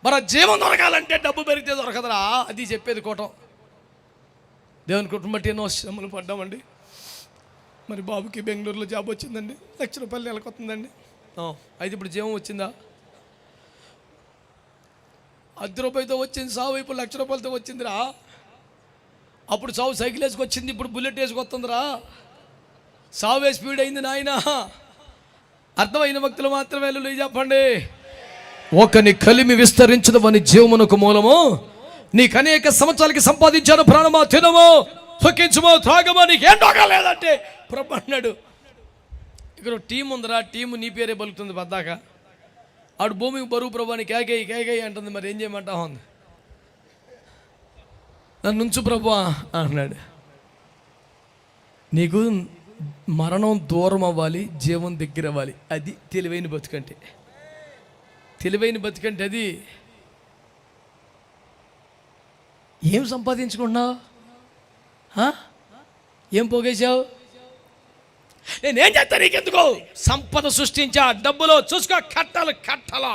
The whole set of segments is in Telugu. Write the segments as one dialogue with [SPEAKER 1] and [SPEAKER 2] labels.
[SPEAKER 1] మరి జీవం దొరకాలంటే డబ్బు పెరిగితే దొరకదురా, అది చెప్పేది కూటం. దేవుని కుటుంబం బట్టి ఎన్నో శ్రమలు పడ్డామండి. మరి బాబుకి బెంగళూరులో జాబ్ వచ్చిందండి, ₹1,00,000 నెలకు వస్తుందండి. అయితే ఇప్పుడు జీవం వచ్చిందా? ₹10 వచ్చింది సావు, ఇప్పుడు ₹1,00,000 వచ్చిందిరా. అప్పుడు సావు సైకిల్ వేసుకొచ్చింది, ఇప్పుడు బుల్లెట్ వేసుకొస్తుందిరా. సావే స్పీడ్ అయింది నాయన. అర్థమైన భక్తులు మాత్రమే హల్లెలూయా చెప్పండి. ఒకని కలిమి విస్తరించదు వాని జీవమునకు మూలము. నీకు అనేక సంవత్సరాలకి సంపాదించాను ప్రాణమా, తినము సుఖించము త్రాగమా, నీకేం లేదంటే ప్రభు అన్నాడు. ఇక్కడ టీం ఉందిరా, టీము నీ పేరే పలుకుతుంది పద్దాక. ఆడు భూమికి బరువు ప్రభు అని కేకయ్యి అంటుంది. మరి ఏం చేయమంటావు ఉంది. నన్ను ఉంచు ప్రభు అన్నాడు. నీకు మరణం దూరం అవ్వాలి, జీవం దగ్గర అవ్వాలి. అది తెలివైన బతుకంటే. తెలివైన బతుకంటే అది. ఏం సంపాదించుకుంటున్నావు? ఏం పోగేశావు? నేనేం చేస్తా నీకెందుకు? సంపద సృష్టించా, డబ్బులో చూసుకో, కట్టల.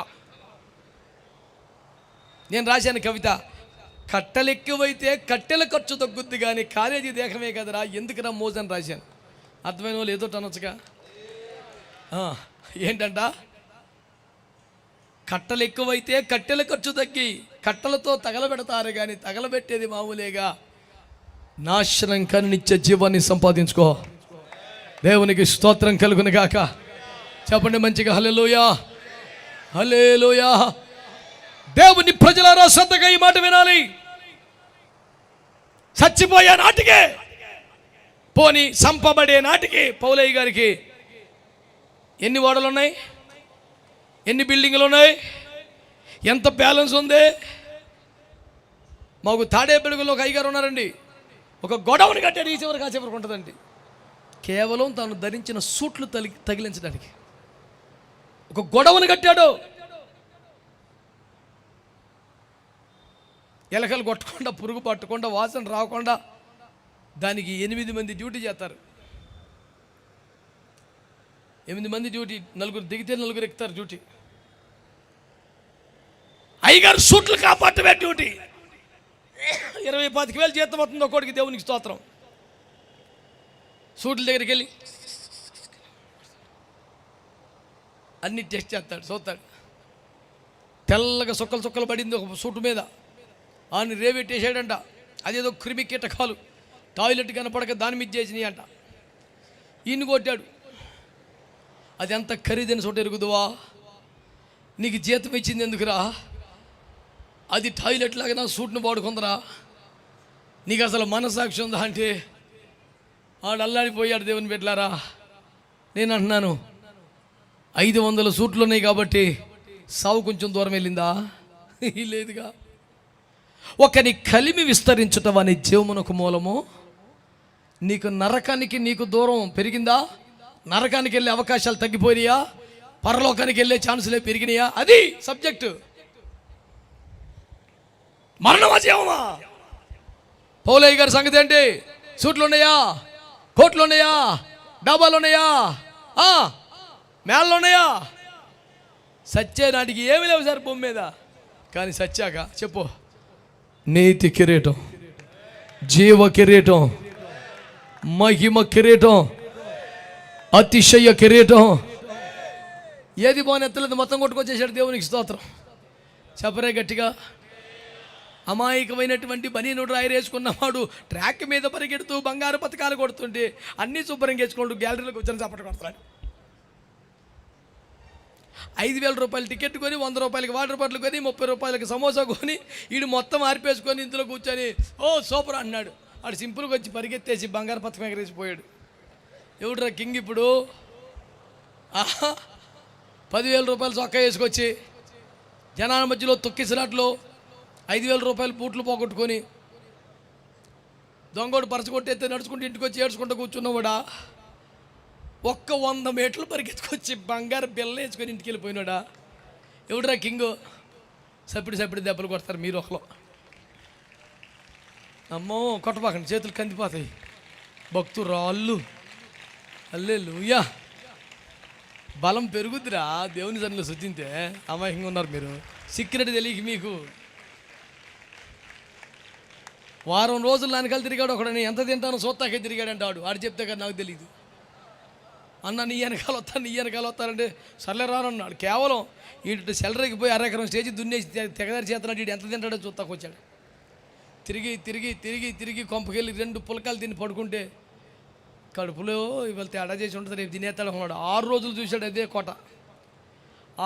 [SPEAKER 1] నేను రాశాను కవిత, కట్టలు ఎక్కువైతే కట్టెల ఖర్చు తగ్గుద్ది కానీ కాలేజీ దేహమే కదరా, ఎందుకురా మోజని రాశాను. అర్థమైన వాళ్ళు ఏదో అనొచ్చుగా. ఏంటంట, కట్టలు ఎక్కువైతే కట్టెల ఖర్చు తగ్గి కట్టలతో తగలబెడతారు కానీ తగలబెట్టేది మామూలేగా. నాశనం కానీ నిత్య జీవాన్ని సంపాదించుకో. దేవునికి స్తోత్రం కలుగును గాక. చెప్పండి మంచిగా హల్లెలూయా, హల్లెలూయా. దేవుని ప్రజలారా శ్రద్ధగా ఈ మాట వినాలి. చచ్చిపోయే నాటికే, పోని సంపబడే నాటికి పౌలయ్య గారికి ఎన్ని ఓడలు ఉన్నాయి, ఎన్ని బిల్డింగ్లు ఉన్నాయి, ఎంత బ్యాలెన్స్ ఉంది. మాకు తాడేపల్లిలో ఒక అయ్యగారు ఉన్నారండి. ఒక గొడవని కట్టాడు, ఈ చివరికి ఆ చివరికి ఉంటుందండి. కేవలం తాను ధరించిన సూట్లు తగిలించడానికి ఒక గొడవని కట్టాడు. ఎలకలు కొట్టకుండా, పురుగు పట్టకుండా, వాసన రాకుండా దానికి 8 మంది డ్యూటీ చేస్తారు. 8 మంది డ్యూటీ, 4 దిగితే 4 ఎక్కుతారు డ్యూటీ. అయ్యగారు సూట్లు కాపాడటమే డ్యూటీ. 20-25 జీతం అవుతుంది ఒక్కోడికి. దేవునికి స్తోత్రం. సూట్ల దగ్గరికి వెళ్ళి అన్ని టెస్ట్ చేస్తాడు, చూస్తాడు. తెల్లగా సుక్కలు పడింది ఒక సూటు మీద. ఆయన రేవెట్టేసాడంట. అదేదో క్రిమి కీటకాలు టాయిలెట్ కనపడక దాని మీద చేసినాయి అంట. ఈయన కొట్టాడు. అది ఎంత ఖరీదైన చోట ఎరుగుదువా, నీకు జీతం ఇచ్చింది ఎందుకురా, అది టాయిలెట్ లాగా నా సూట్ను వాడుకుందరా, నీకు అసలు మనసాక్షి ఉందా అంటే ఆడు అల్లాడిపోయాడు. దేవుని బిడ్డలారా, నేను అంటున్నాను 500 సూట్లు ఉన్నాయి కాబట్టి సావు కొంచెం దూరం వెళ్ళిందా? లేదుగా. ఒకని కలిమి విస్తరించటం అనే జీవమునకు మూలము. నీకు నరకానికి నీకు దూరం పెరిగిందా? నరకానికి వెళ్ళే అవకాశాలు తగ్గిపోయినాయా? పరలోకానికి వెళ్ళే ఛాన్సులే పెరిగినాయా? అది సబ్జెక్టు. మరణమా జీవమా? పౌలయ్య గారి సంగతి ఏంటి? సూట్లు ఉన్నాయా, కోట్లు ఉన్నాయా, డాబాలు ఉన్నాయా, మేళ్ళు ఉన్నాయా? సచ్చే నాటికి ఏమి లేవు సార్ భూమి మీద. కానీ సచ్చాక చెప్పు, నీతి కిరీటం, జీవ కిరీటం, మహిమ కిరీటం, అతిశయ కిరీటం. ఏది బాగునెత్తలేదు, మొత్తం కొట్టుకొచ్చేసాడు. దేవునికి స్తోత్రం. చెప్పరే గట్టిగా. అమాయకమైనటువంటి బనీనుడు రాయరేసుకున్నవాడు ట్రాక్ మీద పరిగెడుతూ బంగారు పథకాలు కొడుతుంటే అన్నీ శుభ్రంగా వేసుకుంటూ గ్యాలరీలోకి వచ్చి చప్పట కొడతాడు. 5,000 రూపాయలు టికెట్ కొని, 100 రూపాయలకి వాటర్ బాటిల్ కొని, 30 రూపాయలకి సమోసా కొని, వీడు మొత్తం ఆర్పేసుకొని ఇందులో కూర్చొని ఓ సూపర్ అన్నాడు. వాడు సింపుల్గా వచ్చి పరిగెత్తేసి బంగారు పథకం ఎగరేసిపోయాడు. ఎవడురా కింగ్ ఇప్పుడు? 10,000 రూపాయలు చొక్కా వేసుకొచ్చి జనాల మధ్యలో తొక్కిసినట్లు 5,000 రూపాయలు బూట్లు పోగొట్టుకొని దొంగోడు పరచగొట్టేస్తే నడుచుకుంటూ ఇంటికి వచ్చి ఏడ్చుకుంటూ కూర్చున్నవాడా? 100 మీటర్లు పరిగెత్తుకొచ్చి బంగారు బిల్ల వేసుకొని ఇంటికి వెళ్ళిపోయినాడా? ఎవడురా కింగు? సపిడి దెబ్బలు కొడతారు మీరు ఒకలో. అమ్మో కొట్టబాకండి, చేతులు కందిపోతాయి. భక్తురాళ్ళు హల్లెలూయా. బలం పెరుగుద్దిరా దేవుని సన్నిధిలో స్తుతింతే. అమాయకంగా ఉన్నారు మీరు. సీక్రెట్ తెలియక మీకు. వారం రోజులు నాన్నకాలు తిరిగాడు ఒకడు. నేను ఎంత తింటానో సోత్తాకే తిరిగాడంటాడు. ఆడు చెప్తే కదా నాకు తెలియదు. అన్న నీ వెనకాల వస్తానంటే సర్లే రానన్నాడు. కేవలం ఇటు సెలరీకి పోయి అరెకరం స్టేజ్ దున్నేసి తెగదారి చేతనాడు. ఇటు ఎంత తింటాడో చూస్తాకు వచ్చాడు. తిరిగి తిరిగి తిరిగి తిరిగి కొంపకెళ్ళి 2 పులకాలు తిని పడుకుంటే కడుపులో ఇవాళ తేడా చేసి ఉంటుంది, రేపు తినేస్తాడు అన్నాడు. 6 రోజులు చూశాడు అదే కోట.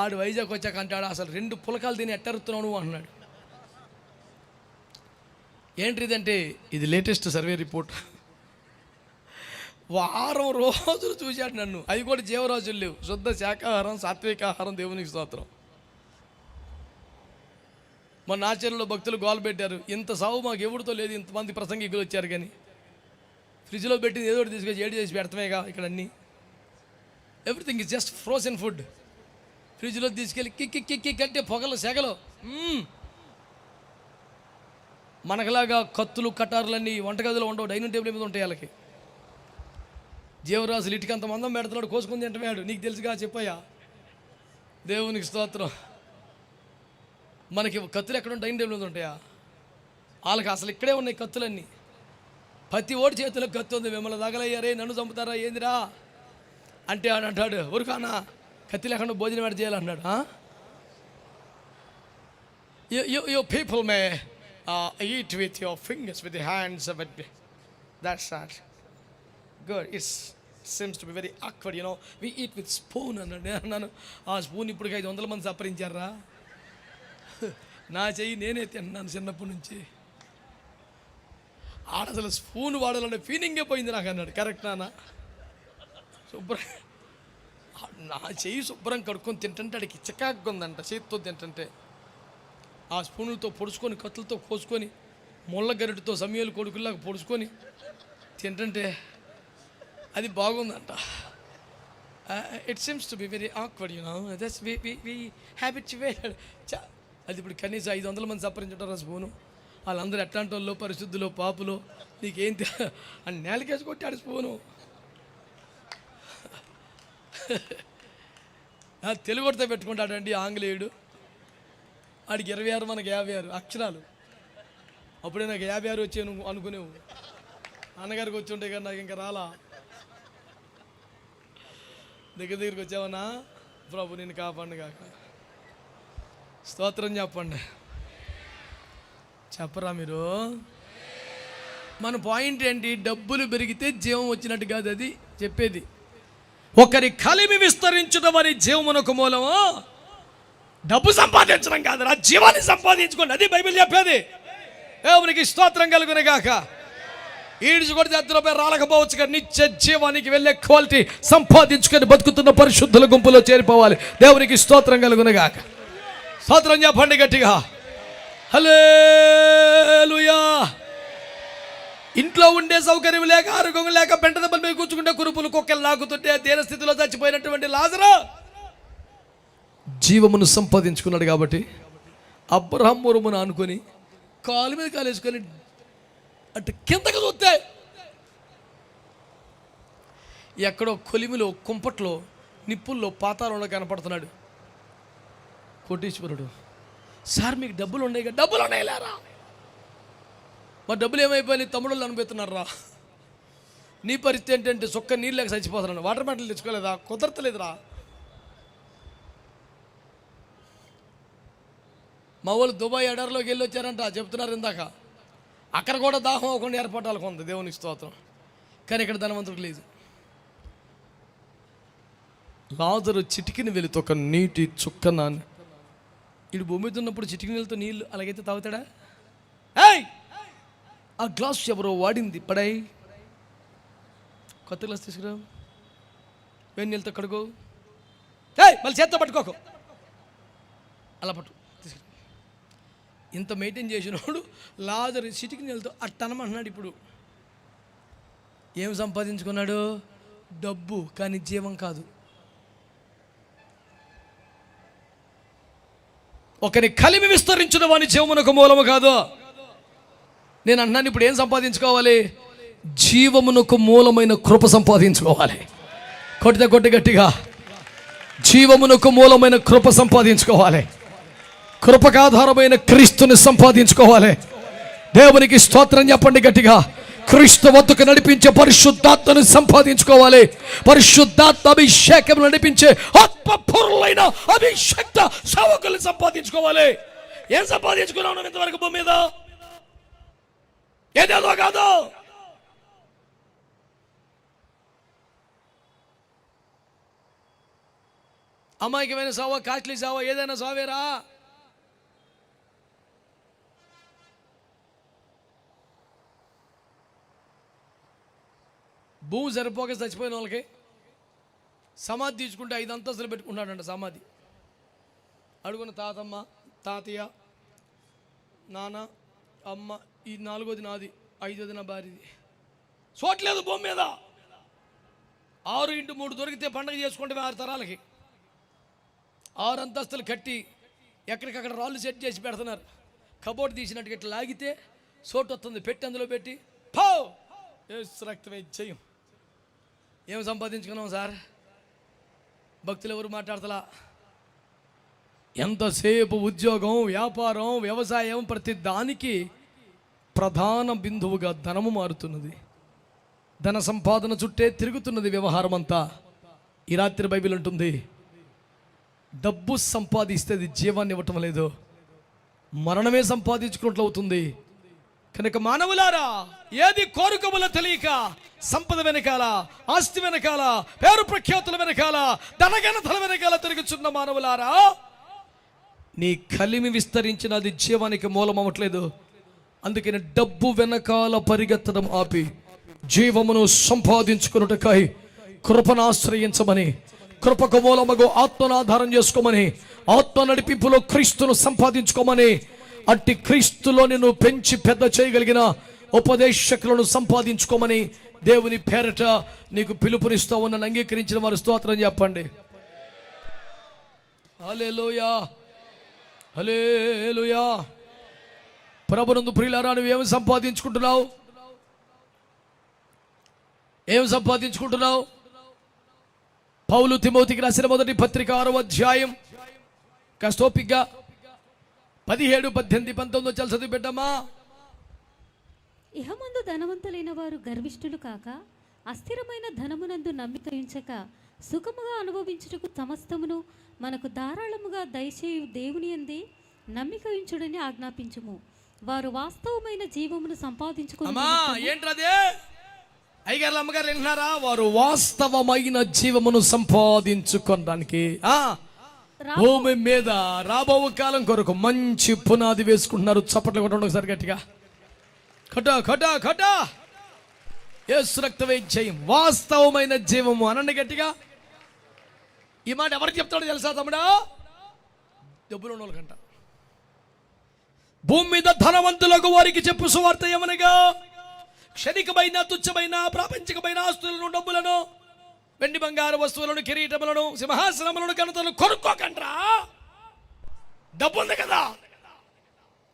[SPEAKER 1] ఆడు వైజాగ్ వచ్చాక అంటాడు, అసలు 2 పులకాలు తిని ఎట్టరుతున్నావు నువ్వు అంటున్నాడు. ఏంటిదంటే ఇది లేటెస్ట్ సర్వే రిపోర్ట్. వారం రోజులు చూశాడు నన్ను. అవి కూడా జీవరాజులు లేవు, శుద్ధ శాకాహారం, సాత్వికాహారం. దేవునికి స్తోత్రం. మన ఆచరణలో భక్తులు గోల పెట్టారు, ఇంత సాగు మాకు ఎవరితో లేదు, ఇంతమంది ప్రసంగికులు వచ్చారు కానీ ఫ్రిడ్జ్లో పెట్టింది ఏదో ఒకటి తీసుకొచ్చి ఏడు చేసి పెడతామేగా ఇక్కడ అన్నీ. Everything is just frozen food. ఫ్రిడ్జ్లో తీసుకెళ్ళి కిక్ అంటే పొగలు సెగలు. మనకులాగా కత్తులు కటారులన్నీ వంటగదిలో ఉండవు, డైనింగ్ టేబుల్ మీద ఉంటాయి వాళ్ళకి. జీవరాజులు ఇటుకంత మందం పెడుతున్నాడు, కోసుకుని తింటమేడు. నీకు తెలుసుగా చెప్పయ్యా. దేవునికి స్తోత్రం. మనకి కత్తులు ఎక్కడ డైనింగ్ టేబుల్ మీద ఉంటాయా? వాళ్ళకి అసలు ఇక్కడే ఉన్నాయి కత్తులన్నీ. ప్రతి ఓడి చేతిలో కత్తి ఉంది. మిమ్మల్ని తగలయ్యారే, నన్ను చంపుతారా ఏందిరా అంటే అని అంటాడు. ఊరుకానా కత్తి లేకుండా భోజనం ఎడ చేయాలన్నాడు. You people may eat with your fingers with the hands, but that's not good. It's seems to be very awkward, you know. We eat with spoon అన్నాను. ఆ స్పూన్ ఇప్పుడు 500 మంది సపరించారా? నా చెయ్యి నేనే తిన్నాను చిన్నప్పటి నుంచి. ఆడ అసలు స్పూన్ వాడాలంటే ఫీలింగే పోయింది నాకు అన్నాడు. కరెక్ట్ నాన్న. శుభ్రం నా చెయ్యి శుభ్రం కడుక్కొని తింటుంటే అడిగి చికాకు ఉందంట. చేతితో తింటుంటే ఆ స్పూన్లతో పొడుచుకొని, కత్తులతో కోసుకొని, ముళ్ళ గరిటితో సమయాలు కొడుకుల్లాగా పొడుచుకొని తింటుంటే అది బాగుందంట. It seems to be very awkward, you know. That's we habituated. అది ఇప్పుడు కనీసం 500 మంది సపరించుంటారు ఆ స్పూను. వాళ్ళందరూ ఎట్లాంటి వాళ్ళు, పరిశుద్ధులు, పాపులు, నీకేం అని నేలకేసి కొట్టాడు స్పూను. తెలుగు కొడితే పెట్టుకుంటాడండి ఆంగ్లేయుడు. వాడికి 26, మనకి 56 అక్షరాలు. అప్పుడే నాకు 56 వచ్చే నువ్వు అనుకునేవు. అన్నగారికి వచ్చి ఉంటే కానీ నాకు ఇంకా రాలా. దగ్గరికి వచ్చావన్నా, ప్రభు నేను కాపాడు కాక. స్తోత్రం చెప్పండి. చెప్పరా మీరు? మన పాయింట్ ఏంటి? డబ్బులు పెరిగితే జీవం వచ్చినట్టు కాదు అది చెప్పేది. ఒకరి కలిమి విస్తరించడం వారి జీవమునకు మూలము. డబ్బు సంపాదించడం కాదురా, జీవాన్ని సంపాదించుకోండి, అది బైబిల్ చెప్పేది. దేవునికి స్తోత్రం కలుగును గాక. ఈడ్చి కొడితే ₹10 రాలకపోవచ్చు కానీ నిత్య జీవానికి వెళ్ళే క్వాలిటీ సంపాదించుకొని బతుకుతున్న పరిశుద్ధుల గుంపులో చేరిపోవాలి. దేవునికి స్తోత్రం కలుగును గాక. స్తోత్రం చెప్పండి గట్టిగా. హల్లెలూయా. ఇంట్లో ఉండే సౌకర్యం లేక, ఆరోగ్యం లేక, పెంట దెబ్బల మీద కూర్చుకుంటే కురుపులు కుక్కలు లాగుతుంటే దేన స్థితిలో చచ్చిపోయినటువంటి లాజరు జీవమును సంపాదించుకున్నాడు. కాబట్టి అబ్రహామును అనుకొని కాలు మీద కాలేసుకొని అంటే కిందకు చూస్తే ఎక్కడో కొలిమిలో, కుంపట్లో, నిప్పుల్లో, పాతాళంలో కనపడుతున్నాడు కోటీశ్వరుడు. సార్ మీకు డబ్బులు ఉన్నాయి కదా? డబ్బులు ఉన్నాయి లేరా? మా డబ్బులు ఏమైపోయినాయి? తమ్ముళ్ళు అనుభవిస్తున్నారా? నీ పరిస్థితి ఏంటంటే సుక్క నీళ్ళు లేక చచ్చిపోతున్నాను. వాటర్ బాటిల్ తెచ్చుకోలేదా? కుదరతలేదురా. మా వాళ్ళు దుబాయ్ ఎడారిలోకి వెళ్ళి వచ్చారంట, చెప్తున్నారు ఇందాక. అక్కడ కూడా దాహం అవ్వకుండా ఏర్పాటాలకు ఉంది. దేవునికి స్తోత్రం. కానీ ఇక్కడ ధనవంతుడికి లేదు. లాజరు చిటికిన వెళితే ఒక నీటి చుక్క నాన్న ఇటు భూమి మీద ఉన్నప్పుడు చిటికిన వెళ్తూ నీళ్ళు అలాగైతే తాగుతాడా? ఆ గ్లాస్ ఎవరో వాడింది, పడాయి. కొత్త గ్లాస్ తీసుకురా, వేడి నీళ్ళతో కడుకో. మళ్ళీ చేత్తో పట్టుకోకు, అలా పట్టు. ఇంత మెయింటైన్ చేసినోడు లాజరు చిటికి నీళ్ళతో అట్టనమంటున్నాడు. ఇప్పుడు ఏం సంపాదించుకున్నాడు? డబ్బు, కానీ జీవం కాదు. ఒకరి కలిమి విస్తరించడం వాని జీవమునకు మూలము కాదు. నేను అంటున్నాను, ఇప్పుడు ఏం సంపాదించుకోవాలి? జీవమునకు మూలమైన కృప సంపాదించుకోవాలి. కొట్టి గట్టిగా, జీవమునకు మూలమైన కృప సంపాదించుకోవాలి. కృపకాధారమైన క్రీస్తుని సంపాదించుకోవాలి. దేవునికి స్తోత్రం చెప్పండి గట్టిగా. క్రీస్తు వద్దకు నడిపించే పరిశుద్ధాత్మను సంపాదించుకోవాలి. పరిశుద్ధాత్మ అభిషేకం నడిపించే ఆత్మపూర్ణులైన అభిషేక్త సేవకుల్ని సంపాదించుకోవాలి. ఏం సంపాదించుకున్నావు ఇంతవరకు భూమి మీద? ఏదేదో కాదు. అమాయకమైన సావా, కాస్ట్లీ సావా, ఏదైనా సావేరా. భూమి సరిపోక చచ్చిపోయిన వాళ్ళకి సమాధి తీసుకుంటే 5 అంతస్తులు పెట్టుకుంటాడంట సమాధి. అడుగున తాతమ్మ, తాతయ్య, నాన్న, అమ్మ, ఈ 4వది నాది, 5వది నా భార్యది. చూడలేదు భూమి మీద. 6x3 దొరికితే పండగ చేసుకుంటే 6 తరాలకి 6 అంతస్తులు కట్టి ఎక్కడికక్కడ రాళ్ళు సెట్ చేసి పెడుతున్నారు. కబోర్డ్ తీసినట్టుగా ఇట్లా లాగితే చోటు వస్తుంది, పెట్టి అందులో పెట్టి పో రక్తమే చెయ్యం. ఏం సంపాదించుకున్నాం సార్? భక్తులు ఎవరు మాట్లాడతలా. ఎంతసేపు ఉద్యోగం, వ్యాపారం, వ్యవసాయం, ప్రతి దానికి ప్రధాన బిందువుగా ధనము మారుతున్నది. ధన సంపాదన చుట్టే తిరుగుతున్నది వ్యవహారం అంతా. ఈ రాత్రి బైబిల్ ఉంటుంది, డబ్బు సంపాదిస్తే అది జీవాన్ని ఇవ్వటం లేదు, మరణమే సంపాదించుకున్నట్లు అవుతుంది. కనుక మానవులారా, ఏది కోరుకోవాలో తెలియక సంపద వెనకాల, ఆస్తి వెనకాల, పేరు ప్రఖ్యాతుల వెనకాల, ధనఘనతల వెనకాల తిరుగుచున్న మానవులారా, నీ కలిమి విస్తరించినది జీవానికి మూలం అవ్వట్లేదు. అందుకని డబ్బు వెనకాల పరిగెత్తడం ఆపి జీవమును సంపాదించుకున్నట్టుకై కృపను ఆశ్రయించమని, కృపకు మూలమగు ఆత్మను ఆధారం చేసుకోమని, ఆత్మ నడిపింపులో క్రీస్తును సంపాదించుకోమని, అట్టి క్రీస్తులో నిన్ను పెంచి పెద్ద చేయగలిగిన ఉపదేశకులను సంపాదించుకోమని దేవుని పేరట నీకు పిలుపునిస్తూ ఉన్న అంగీకరించిన వారు స్తోత్రం చెప్పండి. హల్లెలూయా, హల్లెలూయా. ప్రభునందు ప్రియులారా, నువ్వు ఏమి సంపాదించుకుంటున్నావు? ఏం సంపాదించుకుంటున్నావు? పౌలు తిమోతికి రాసిన మొదటి పత్రిక 6వ అధ్యాయం కాస్టోపిక్గా 17, 18, 19 వచ్చాలి చదివి పెట్టమ్మా.
[SPEAKER 2] ఇహమందు ధనవంతులైన వారు గర్విష్ఠులు కాక, అస్థిరమైన ధనమునందు నమ్మిక ఉంచక, సుఖముగా అనుభవించుటకు సమస్తమును మనకు ధారాళముగా దయచేయు దేవుని యందే నమ్మిక ఉంచుడని ఆజ్ఞాపించుము. వారు వాస్తవమైన జీవమును సంపాదించుకుని.
[SPEAKER 1] ఏంటదే అయ్యగారు అమ్మగారు వింటున్నారా? వారు వాస్తవమైన జీవమును సంపాదించుకోవడానికి భూమి మీద రాబో కాలం కొరకు మంచి పునాది వేసుకుంటున్నారు. చప్పట్లు కొట్టండి ఒకసారి గట్టిగా. కటా కటా కటా. యేసు రక్తమే జయం, వాస్తవమైన జీవము అనండి గట్టిగా. ఈ మాట ఎవరికి చెప్తాడో తెలుసా తమ్ముడా? డబ్బులు ఉన్నోళ్ళకంట. భూమి మీద ధనవంతులకు వారికి చెప్పు సువార్త ఏమనగా, క్షణికమైన, తుచ్చమైన, ప్రాపంచికమైన ఆస్తులను, డబ్బులను, వెండి బంగారు వస్తువులను, కిరీటములను, సింహాసనములను, ఘనతలను కొనుక్కోకండ్రా. డబ్బు ఉంది కదా,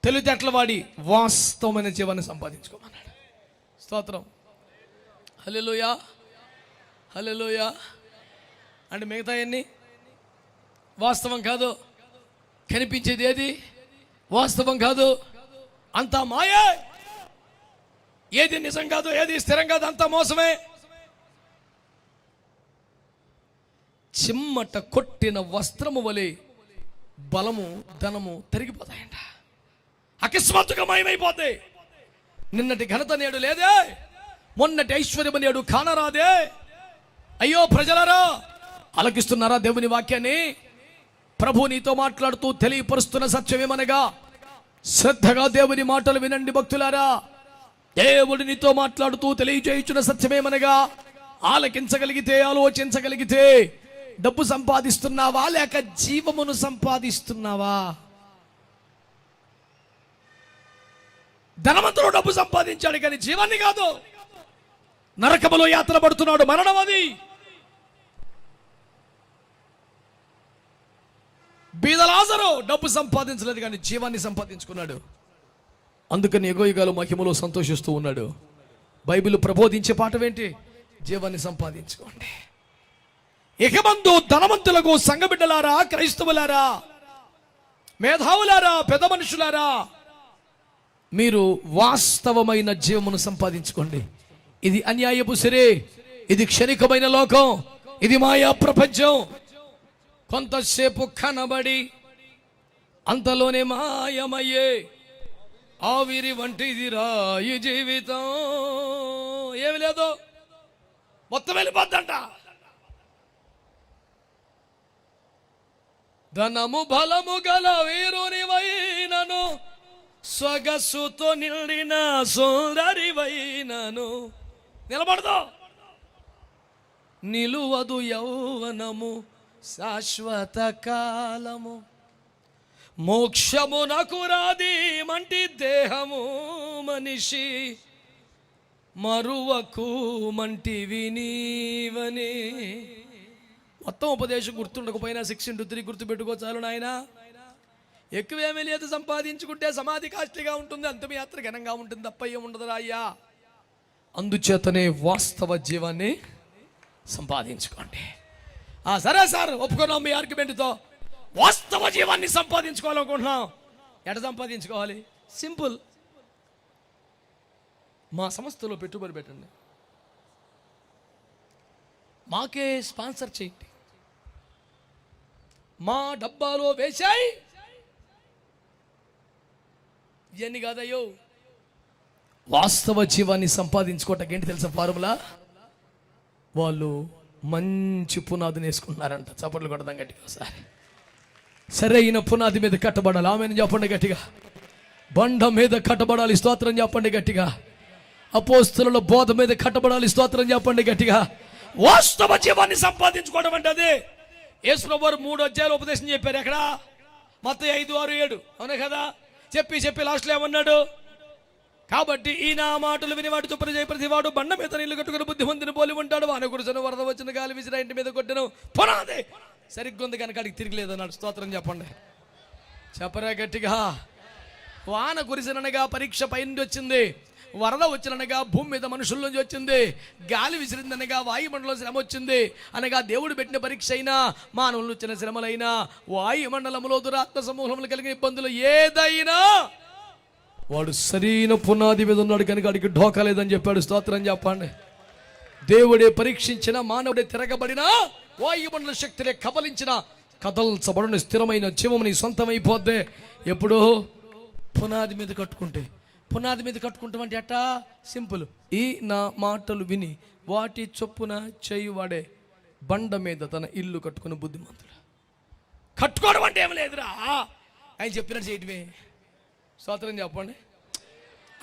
[SPEAKER 1] తెలివితేటలు వాడి వాస్తవమైన జీవాన్ని సంపాదించుకోమన్నాడు. స్తోత్రం. హల్లెలూయా, హల్లెలూయా. అంటే మిగతా అన్ని వాస్తవం కాదు. కనిపించేది ఏది వాస్తవం కాదు, అంతా మాయే. ఏది నిజం కాదు, ఏది స్థిరం కాదు, అంతా మోసమే. చిమ్మట కొట్టిన వస్త్రము వలె బలము, ధనము తరిగిపోతాయంట. అకస్మాత్తుగా మాయమైపోతాయి. నిన్నటి ఘనత నేడు లేదే, మొన్నటి ఐశ్వర్యం నేడు కానరాదే. అయ్యో ప్రజలారా, ఆలకిస్తున్నారా దేవుని వాక్యాన్ని? ప్రభు నీతో మాట్లాడుతూ తెలియపరుస్తున్న సత్యమేమనగా, శ్రద్ధగా దేవుని మాటలు వినండి భక్తులారా. దేవుడు నీతో మాట్లాడుతూ తెలియజేయుచున్న సత్యమేమనగా, ఆలకించగలిగితే, ఆలోచించగలిగితే, డబ్బు సంపాదిస్తున్నావా లేక జీవమును సంపాదిస్తున్నావా? ధనవంతుడు డబ్బు సంపాదించాడు కానీ జీవాన్ని కాదు. నరకములో యాత్ర పడుతున్నాడు, మరణం అది. బీద లాజరు డబ్బు సంపాదించలేదు కానీ జీవాన్ని సంపాదించుకున్నాడు. అందుకని ఎగోయిగాలు మహిమలో సంతోషిస్తూ ఉన్నాడు. బైబిల్ ప్రబోధించే పాఠమేంటి? జీవాన్ని సంపాదించుకోండి. ఇకమందు ధనవంతులకు సంఘబిడ్డలారా, క్రైస్తవులారా, మేధావులారా, పెద్ద మనుషులారా, మీరు వాస్తవమైన జీవమును సంపాదించుకోండి. ఇది అన్యాయపు సిరే, ఇది క్షణికమైన లోకం, ఇది మాయా ప్రపంచం. కొంతసేపు కనబడి అంతలోనే మాయమయ్యే ఆవిరి వంటిది రాయి జీవితం. ఏమి లేదు, మొత్తం వెళ్ళిపోద్దంట. ధనము బలము గల వీరునివైనను, స్వగస్సుతో నిండిన సుందరివైనను నిలబడదు. నిలువదు యౌవనము శాశ్వత కాలము, మోక్షమునకు రాది మంటి దేహము మనిషి, మరువకు మంటివి నీవని. మొత్తం ఉపదేశం గుర్తుండకపోయినా 6 into 3 గుర్తుపెట్టుకో చాలు నాయన. ఎక్కువేమీ లేదు, సంపాదించుకుంటే సమాధి కాస్ట్లీగా ఉంటుంది, అంతమి యాత్ర ఘనంగా ఉంటుంది, తప్ప ఏముండదురా అయ్యా. అందుచేతనే వాస్తవ జీవాన్ని సంపాదించుకోండి. సరే సార్, ఒప్పుకున్నాం మీ ఆర్గ్యుమెంట్తో. వాస్తవ జీవాన్ని సంపాదించుకోవాలనుకుంటున్నాం. ఎట సంపాదించుకోవాలి? సింపుల్, మా సంస్థలో పెట్టుబడి పెట్టండి, మాకే స్పాన్సర్ చేయండి, మా డబ్బాలో వేశాయి. ఇవన్నీ కాదయ్యో, వాస్తవ జీవాన్ని సంపాదించుకోవటానికి ఏంటి తెలుసా ఫార్ములా? వాళ్ళు మంచి పునాదిని వేసుకుంటున్నారంట. చప్పట్లు కొడదాం గట్టిగా ఒకసారి. సరైన పునాది మీద కట్టబడాలి. ఆమెను చెప్పండి గట్టిగా. బండ మీద కట్టబడాలి. స్తోత్రం చెప్పండి గట్టిగా. అపోస్తలుల బోధ మీద కట్టబడాలి. స్తోత్రం చెప్పండి గట్టిగా. వాస్తవ జీవాన్ని సంపాదించుకోవడం అంటే అదే. యేసు ప్రభువు 3 అధ్యాయాలు ఉపదేశం చెప్పారు. ఎక్కడ? మత్తయి 5, 6, 7 అవునే కదా. చెప్పి లాస్ట్లో ఏమన్నాడు? కాబట్టి ఈ నా మాటలు విని వాటి చొప్పున చేయి ప్రతివాడు బండ మీద నీళ్లు కట్టుకుని బుద్ధిమంతుని పోలి ఉంటాడు. వాన కురుసను, వరద వచ్చిన, గాలి విసిరా ఇంటి మీద కొట్టను, పునాది సరిగ్గా ఉంది కనుక అడిగి తిరిగిలేదన్నాడు. స్తోత్రం చెప్పండి, చెప్పరా గట్టిగా. వాన కురిసిననగా పరీక్ష పైనుండి వచ్చింది, వరద వచ్చిననగా భూమి మీద మనుషుల నుంచి వచ్చింది, గాలి విసిరిందనగా వాయుమండలం శ్రమ వచ్చింది. అనగా దేవుడు పెట్టిన పరీక్ష అయినా, మానవులు వచ్చిన శ్రమలైనా, వాయుమండలంలో దురాత్మ సమూహములు కలిగిన ఇబ్బందులు ఏదైనా వాడు సరైన పునాది మీద ఉన్నాడు కనుక అడిగి ఢోకా లేదని చెప్పాడు. స్తోత్రం చెప్పండి. దేవుడే పరీక్షించిన, మానవుడే తిరగబడిన, వాయుమండల శక్తినే కబలించిన, కదల్చబడిన స్థిరమైన జీవముని సొంతమైపోద్దే ఎప్పుడో పునాది మీద కట్టుకుంటే. పునాది మీద కట్టుకుంటాం అంటే అట్టా సింపుల్. ఈ నా మాటలు విని వాటి చొప్పున చేయువాడే బండ మీద తన ఇల్లు కట్టుకుని బుద్ధిమంతుడు. కట్టుకోవడం అంటే ఏమి లేదురా, ఆయన చెప్పినట్టు చేయటమే. స్తోత్రం చెప్పండి.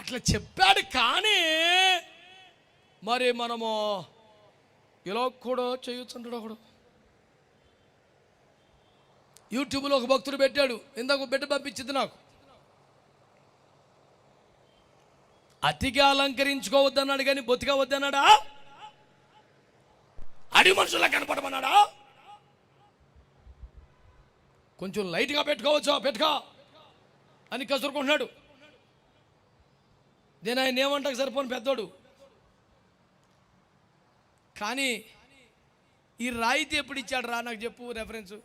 [SPEAKER 1] అట్లా చెప్పాడు. కానీ మరి మనము ఇలా కూడా చేయొచ్చు అంటాడు ఒకడు. యూట్యూబ్లో ఒక భక్తుడు పెట్టాడు, ఇందాక బిడ్డ పంపించింది నాకు. అతిగా అలంకరించుకోవద్దన్నాడు కానీ బొత్తిగా వద్దన్నాడా? అడి మనుషులా కనపడమన్నాడా? కొంచెం లైట్గా పెట్టుకోవచ్చా, పెట్టుకో అని కసురుకుంటున్నాడు. నేను ఆయన ఏమంటాకు సరిపోను పెద్దోడు. కానీ ఈ రాయితీ ఎప్పుడు ఇచ్చాడు రా నాకు చెప్పు రెఫరెన్సు.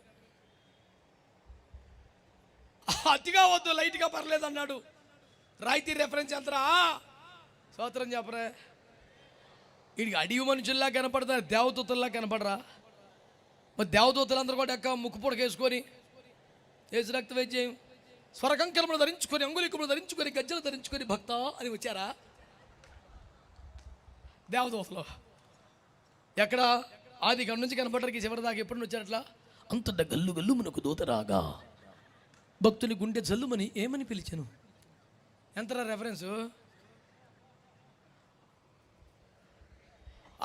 [SPEAKER 1] అతిగా వద్దు, లైట్గా పర్లేదు అన్నాడు. రాయితీ రెఫరెన్స్ ఎంతరా? స్తోత్రం చెప్పరా. వీడికి అడివి మనుషుల్లా కనపడతారు, దేవదూతల్లా కనపడరా? మరి దేవదూతలందరూ కూడా ఎక్క ముక్కు పొడకేసుకొని ఏసు రక్త వైద్యం స్వరకంకరములు ధరించుకొని, అంగుళికములు ధరించుకొని, గజ్జలు ధరించుకొని భక్త అని వచ్చారా దేవదూతలు? ఎక్కడ? ఆది గడి నుంచి కనపడడానికి చివరి దాకా ఎప్పుడు వచ్చారట్లా? అంతట గల్లు గల్లు మనకు దూత రాగా భక్తుని గుండె జల్లుమని ఏమని పిలిచాను. ఎంతరా రెఫరెన్సు?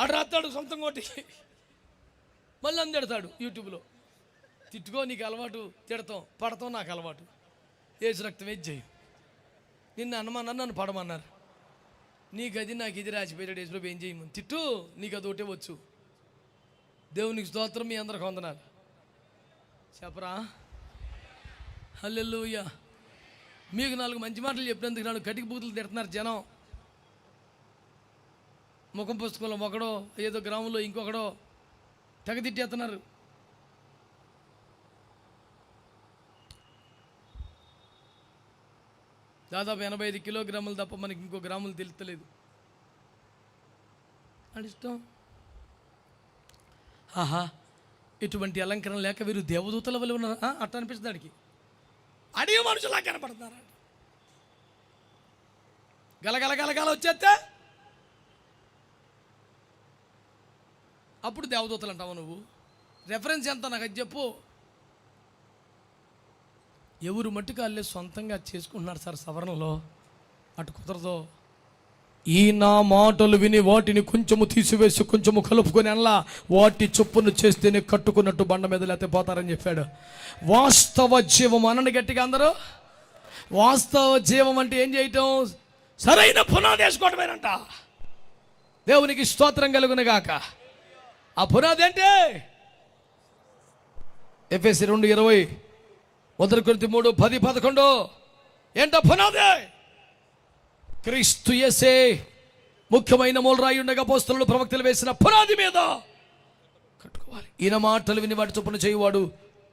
[SPEAKER 1] ఆడు రాస్తాడు సొంతం కొట్టి, మళ్ళీ అందెడతాడు యూట్యూబ్లో. తిట్టుకో నీకు అలవాటు, తిడతాం, పడతాం నాకు అలవాటు. ఏసు రక్తం చేయి. నిన్ను అన్నమన్నారు, నన్ను పడమన్నారు. నీకు అది నాకు ఇది రాసిపోయాడు ఏసులో ఏం చేయమని. తిట్టు, నీకు అది ఒకటే వచ్చు. దేవునికి స్తోత్రం, మీ అందరికి వందనాలు చెప్పరా. హల్లెలూయా. మీకు 4 మంచి మాటలు చెప్పినందుకు నాడు కటికి బూతులు తిడుతున్నారు జనం. ముఖం పుస్తకంలో ఒకడో, ఏదో గ్రామంలో ఇంకొకడో తెగ తిట్టేస్తున్నారు. దాదాపు 85 కిలోగ్రాములు తప్ప మనకి ఇంకో గ్రాములు తెలుస్తలేదు. అని ఇష్టం. ఆహా, ఇటువంటి అలంకరణ లేక వీరు దేవదూతల వల్ల ఉన్నారా అట్లా అనిపిస్తుంది. అడిగి అడిగి మనుషులా కనపడుతున్నారా? గలగల గలగల వచ్చేస్తే అప్పుడు దేవదూతలు అంటావు నువ్వు. రెఫరెన్స్ ఎంత నాకు అది చెప్పు. ఎవరు మట్టుకు వాళ్ళే సొంతంగా చేసుకుంటున్నారు సార్ సవరణలో. అటు కుదరదు. ఈ నా మాటలు విని వాటిని కొంచెము తీసివేసి కొంచెము కలుపుకొని అలా వాటి చొప్పును చేస్తేనే కట్టుకున్నట్టు బండ మీద లేకపోతే పోతారని చెప్పాడు. వాస్తవ జీవం అనండి గట్టిగా అందరూ. వాస్తవ జీవం అంటే ఏం చేయటం? సరైన పునాది వేసుకోవటమేనంట. దేవునికి స్తోత్రం కలుగునుగాక. ఆ పునాది అంటే ఎఫెసీ 2:20, 1 కొరింథీ 3:10-11 ఏంటో పునాది? క్రీస్తు యేసే ముఖ్యమైన మూలరాయి ఉండగా అపోస్తలులు ప్రవక్తలు వేసిన పునాది మీద కట్టుకోవాలి. ఈయన మాటలు విని వాటి చొప్పున చేయువాడు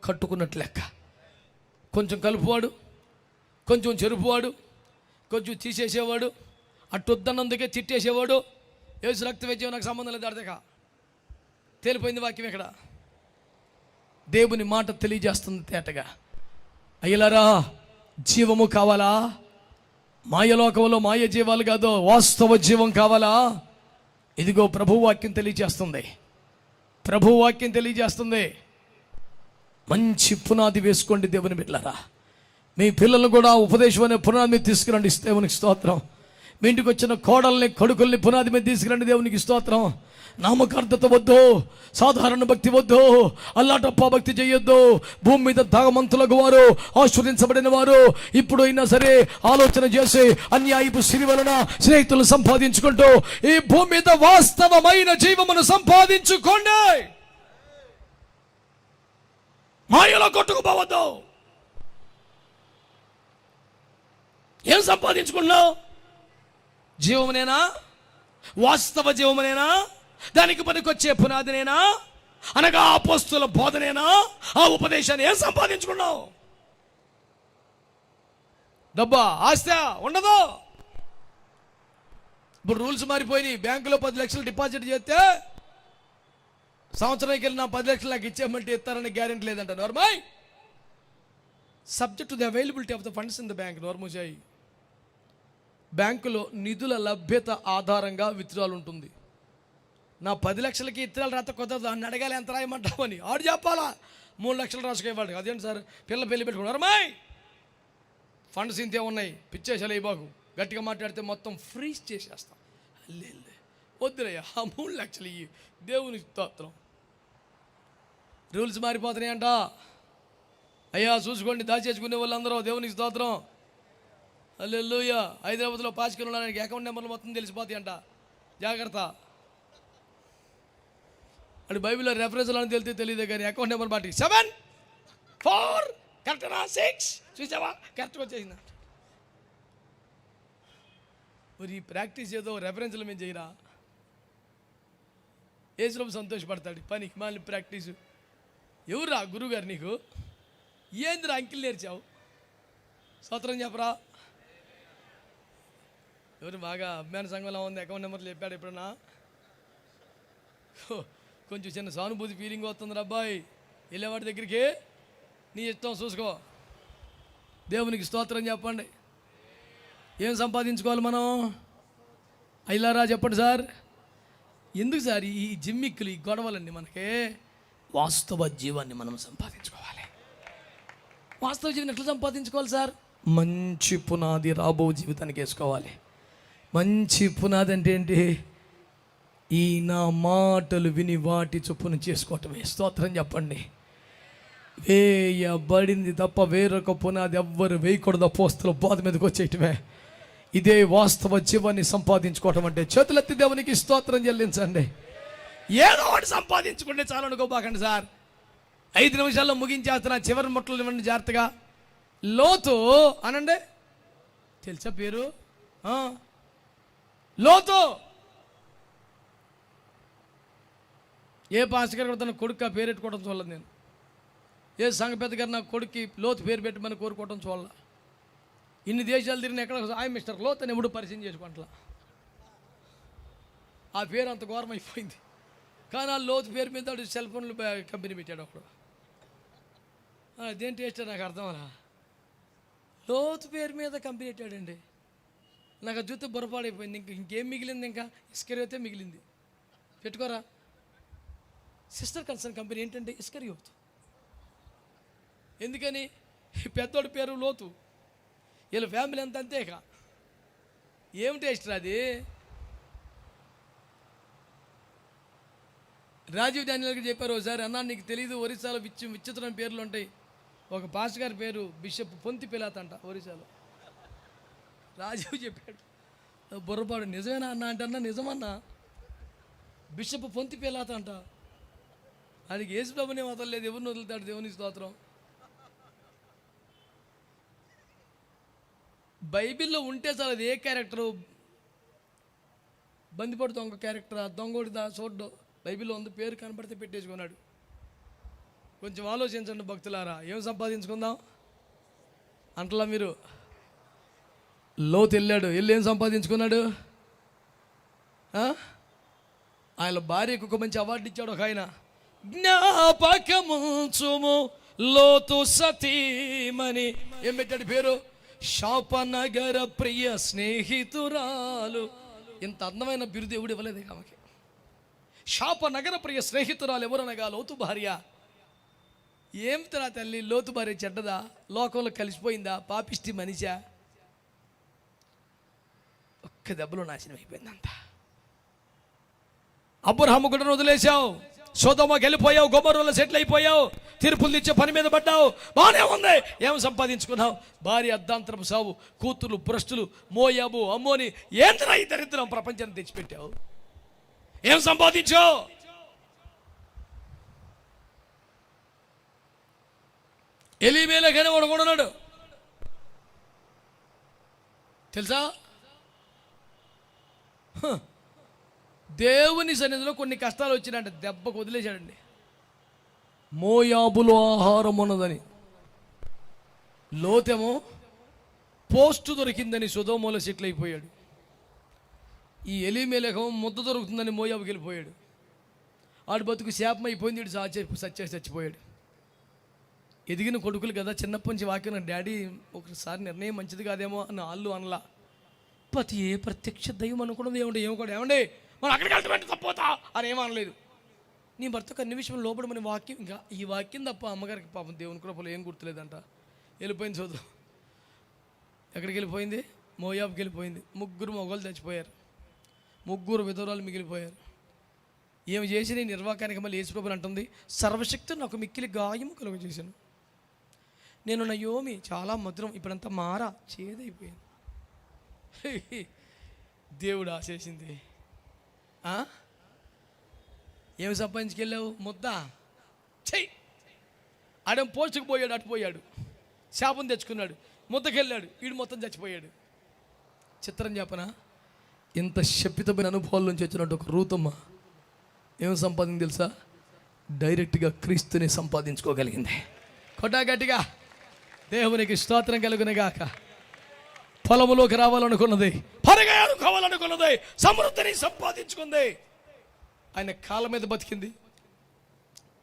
[SPEAKER 1] కట్టుకున్నట్లు లెక్క. కొంచెం కలుపువాడు, కొంచెం చెరుపువాడు, కొంచెం తీసేసేవాడు, అట్టొద్దన్నందుకే తిట్టేసేవాడు. యేసు రక్తం వేసే నాకు సంబంధం లేదు. అర్థక తేలిపోయింది వాక్యం. ఇక్కడ దేవుని మాట తెలియజేస్తుంది తేటగా. అయ్యలారా, జీవము కావాలా? మాయలోకంలో మాయ జీవాలు కాదు, వాస్తవ జీవం కావాలా? ఇదిగో ప్రభువాక్యం తెలియజేస్తుంది. ప్రభువాక్యం తెలియజేస్తుంది. మంచి పునాది వేసుకోండి దేవుని బిడ్డలారా. మీ పిల్లలు కూడా ఉపదేశం అనే పునాది మీద తీసుకురండి దేవునికి స్తోత్రం. మీ ఇంటికి వచ్చిన కోడల్ని కొడుకుల్ని పునాది మీద తీసుకురండి దేవునికి స్తోత్రం. నామకార్థత వద్దు, సాధారణ భక్తి వద్దు, అల్లాటప్ప భక్తి చేయొద్దు. భూమి మీద ధనవంతులకు వారు, ఆశీర్వదించబడిన వారు ఇప్పుడు అయినా సరే ఆలోచన చేసి అన్యాయపు సిరి వలన స్నేహితులు సంపాదించుకుంటూ ఈ భూమి మీద వాస్తవమైన జీవమును సంపాదించుకోండి. మాయలో కొట్టుకుపోవద్దు. ఏం సంపాదించుకున్నావు? జీవమునేనా? వాస్తవ జీవమునేనా? దానికి పనికొచ్చే పునాదినేనా? అనగా అపోస్తుల బోధనేనా? ఆ ఉపదేశాన్ని ఏం సంపాదించుకున్నావు? డబ్బా, ఆస్తి ఉండదు. ఇప్పుడు రూల్స్ మారిపోయినాయి. బ్యాంకులో 10 లక్షలు డిపాజిట్ చేస్తే సంవత్సరానికి వెళ్ళి నా 10 లక్షలు నాకు ఇచ్చేయమంటే ఇస్తారని గ్యారెంటీ లేదంట. Normal subject to the availability of the funds in the bank. నోర్ముజాయి బ్యాంకులో నిధుల లభ్యత ఆధారంగా విత్డ్రాల్ ఉంటుంది. నా 10 లక్షలకి విత్డ్రాల్ రాత కుదరదు అని అడగాలి. ఎంత రాయమంటామని ఆడు చెప్పాలా? 3 లక్షలు రాసుకోవాలి. అదేంటి సార్ పిల్ల పెళ్లి పెట్టుకున్నారు అమ్మాయి ఫండ్స్ ఇంతే ఉన్నాయి పిచ్చేసలే బాగు గట్టిగా మాట్లాడితే మొత్తం ఫ్రీజ్ చేసేస్తాం. వద్దురయ్యా, ఆ 3 లక్షలు ఇవి దేవుని స్తోత్రం. రూల్స్ మారిపోతున్నాయంట. అయ్యా చూసుకోండి, దాచేసుకునే వాళ్ళందరూ దేవునికి స్తోత్రం. హల్లెలూయా. హైదరాబాద్లో పాచికలు ఉండడానికి అకౌంట్ నెంబర్లు మొత్తం తెలిసిపోతాయి అంట. జాగ్రత్త. అంటే బైబిల్లో రెఫరెన్స్లు అని తెలియదే కానీ అకౌంట్ నెంబర్ బట్టి 7 4 కరెక్టనా 6 చూసావా కరెక్ట్గా వచ్చేసింది. మరి ఈ ప్రాక్టీస్ ఏదో రెఫరెన్స్లు మేము చేయరా? ఏసులో సంతోషపడతాడు. పనికి మళ్ళీ ప్రాక్టీసు. ఎవరురా గురువుగారు నీకు? ఏందిరా అంకిల్ నేర్చావు? స్తోత్రం చెప్పరా. ఎవరు బాగా అభిమాన సంఘంలో ఉంది అకౌంట్ నెంబర్లు చెప్పాడు ఎప్పుడన్నా? కొంచెం చిన్న సానుభూతి ఫీలింగ్ వస్తుంది అబ్బాయి. వెళ్ళేవాడి దగ్గరికి నీ ఇష్టం చూసుకో. దేవునికి స్తోత్రం చెప్పండి. ఏం సంపాదించుకోవాలి మనం? అయిలారా చెప్పండి సార్. ఎందుకు సార్ ఈ జిమ్మిక్కులు, ఈ గొడవలన్నీ? మనకి వాస్తవ జీవాన్ని మనం సంపాదించుకోవాలి. వాస్తవ జీవనం ఎట్లా సంపాదించుకోవాలి సార్? మంచి పునాది రాబో జీవితానికి వేసుకోవాలి. మంచి పునాది అంటే ఏంటి? ఈ నా మాటలు విని వాటి చొప్పున చేసుకోవటమే. స్తోత్రం చెప్పండి. వేయబడింది తప్ప వేరొక పునాది ఎవ్వరు వేయకూడదు. అపోస్తలుల బోధ మీదకి వచ్చేయటమే. ఇదే వాస్తవ జీవాన్ని సంపాదించుకోవటం అంటే. చేతులెత్తి దేవునికి స్తోత్రం చెల్లించండి. ఏదో ఒకటి సంపాదించుకుంటే చాలు అనుకోబాకండి సార్. 5 నిమిషాల్లో ముగించేస్తున్నా. చివరి మొట్టలు ఇవ్వండి జాగ్రత్తగా. లోతు అనండి. తెలుసా పేరు? లోతు. ఏ పాస్టర్ గారు కూడా తన కొడుకు పేరు పెట్టుకోవడం చూడలేదు నేను. ఏ సంఘ పెద్ద గారు నా కొడుక్కి లోతు పేరు పెట్టమని కోరుకోవడం చూడాల. ఇన్ని దేశాలు తిరిగిన ఎక్కడ ఆయన మిస్టర్ లోత్ అని ఎప్పుడు పరిచయం చేసుకుంటా. ఆ పేరు అంత ఘోరం అయిపోయింది. కానీ ఆ లోతు పేరు మీద సెల్ ఫోన్లు కంపెనీ పెట్టాడు ఒకడు. అదేం టేస్ట్ నాకు అర్థం అలా. లోతు పేరు మీద కంపెనీ పెట్టాడండి. నాకు ఆ జూతే బొరపాడైపోయింది. ఇంకేం మిగిలింది? ఇంకా ఇస్కరియోతే మిగిలింది. పెట్టుకోరా. సిస్టర్ కన్సర్న్ కంపెనీ ఏంటంటే ఇస్కరియోత్. ఎందుకని? పెద్దోడి పేరు లోతు, వీళ్ళ ఫ్యామిలీ అంతా అంతేక. ఏం టేస్ట్ అది? రాజీవ్ డానియల్కి చెప్పారు ఒకసారి, అన్నా నీకు తెలీదు ఒరిస్సాలో విచిత్రమైన పేర్లు ఉంటాయి. ఒక పాస్టర్ గారి పేరు బిషప్ పొంతి పిలాత్ అంట ఒరిస్సాలో. రాజీవ్ చెప్పాడు. బుర్రపాడు నిజమేనా అన్న అంటే, అన్నా నిజమన్నా, బిషప్ పొంతి పిలాత్ అంట. ఆయనకి యేసు ప్రభునే వదలలేదు, ఎవరిని వదులుతాడు? దేవుని స్తోత్రం. బైబిల్లో ఉంటే చాలు. అది ఏ క్యారెక్టరు? బందిపోటు దొంగ క్యారెక్టర్, దొంగోడి చూడ్డు బైబిల్లో ఉంది. పేరు కనపడితే పెట్టేసుకున్నాడు. కొంచెం ఆలోచించండి భక్తులారా, ఏం సంపాదించుకుందాం అంటలా మీరు. లోతు వెళ్ళాడు, వెళ్ళి ఏం సంపాదించుకున్నాడు? ఆయన భార్యకు ఒక మంచి అవార్డు ఇచ్చాడు ఒక ఆయన. జ్ఞాపకముంచుము లోతు సతీమణి. ఏం పెట్టాడు పేరు? శాపనగర ప్రియ స్నేహితురాలు. ఇంత అందమైన బిరుదు ఎవడు ఇవ్వలేదు ఆమెకి. శాపనగర ప్రియ స్నేహితురాలు ఎవరనగా లోతు భార్య. ఏం తన తల్లి, లోతు భార్య చెడ్డదా? లోకంలో కలిసిపోయిందా? పాపిష్టి మనిషా? ఒక్క దెబ్బలో నాశనం అయిపోయిందంట. అబ్రహాము కూడా వదిలేశావు, సొదొమకి వెళ్ళిపోయావు, గొమొర్రాలో సెటిల్ అయిపోయావు, తీర్పులు తెచ్చే పని మీద పడ్డావు, బాగానే ఉంది. ఏం సంపాదించుకున్నావు? భార్య అర్ధాంతరపు సావు, కూతురు భ్రష్టులు, మోయాబు, అమ్మోని. ఏంటరా ఈ దరిద్రం ప్రపంచాన్ని తెచ్చిపెట్టావు? ఏం సంపాదించావు? ఎలీమేలకనే వాడు కొన్నాడు తెలుసా? దేవుని సన్నిధిలో కొన్ని కష్టాలు వచ్చినాయంటే దెబ్బకు వదిలేశాడండి. మోయాబులో ఆహారం ఉన్నదని, లోతేమో పోస్టు దొరికిందని సొదొమలో సెటిల్ అయిపోయాడు. ఈ ఎలీమేలకేమో ముద్ద దొరుకుతుందని మోయాబుకి వెళ్ళిపోయాడు. ఆడు బతుకు శాపం అయిపోయింది. వీడు చచ్చిపోయాడు. ఎదిగిన కొడుకులు కదా, చిన్నప్పటి నుంచి వాక్యం, డాడీ ఒకసారి నిర్ణయం మంచిది కాదేమో అని వాళ్ళు అనలా. ప్రతి ఏ ప్రత్యక్ష దైవం అనుకున్నది ఏమంటే ఏమండి మనం అక్కడికి వెళ్తామంటే తప్పవుతా అని ఏమనలేదు. నీ భర్తకు అన్ని విషయంలో లోపడమని వాక్యం, ఇంకా ఈ వాక్యం తప్ప అమ్మగారికి పాపం దేవుని కృపలో ఏం గుర్తులేదంట. వెళ్ళిపోయింది చూద్దాం. ఎక్కడికి వెళ్ళిపోయింది? మోయాబుకి వెళ్ళిపోయింది. 3 మొగలు చచ్చిపోయారు, 3 విధవరాలు మిగిలిపోయారు. ఏమి చేసి నేను నిర్వాకానికి మళ్ళీ యేసు ప్రభువుని అంటుంది, సర్వశక్తి నాకు మిక్కిలి గాయము కలుగ చేశాను. నేను నా యోమి చాలా మధురం, ఇప్పుడంతా మారా చేదైపోయాను. దేవుడు ఆశేసింది. ఏమి సంపాదించుకెళ్ళావు? ముద్ద చెయ్యి. ఆడేం పోస్టుకు పోయాడు, అటుపోయాడు, శాపం తెచ్చుకున్నాడు. ముద్దకెళ్ళాడు, వీడు మొత్తం చచ్చిపోయాడు. చిత్రం చెప్పనా? ఇంత శపితమైన అనుభవాల నుంచి వచ్చినట్టు ఒక రూతమ్మ ఏం సంపాదించింది తెలుసా? డైరెక్ట్గా క్రీస్తుని సంపాదించుకోగలిగింది. కొట్టా గట్టిగా దేవునికి స్తోత్రం కలుగునగాక. పొలములోకి రావాలనుకున్నది, పరగాలనుకోవాలనుకున్నది, సమృద్ధిని సంపాదించుకుంది. ఆయన కాళ్ళ మీద బతికింది,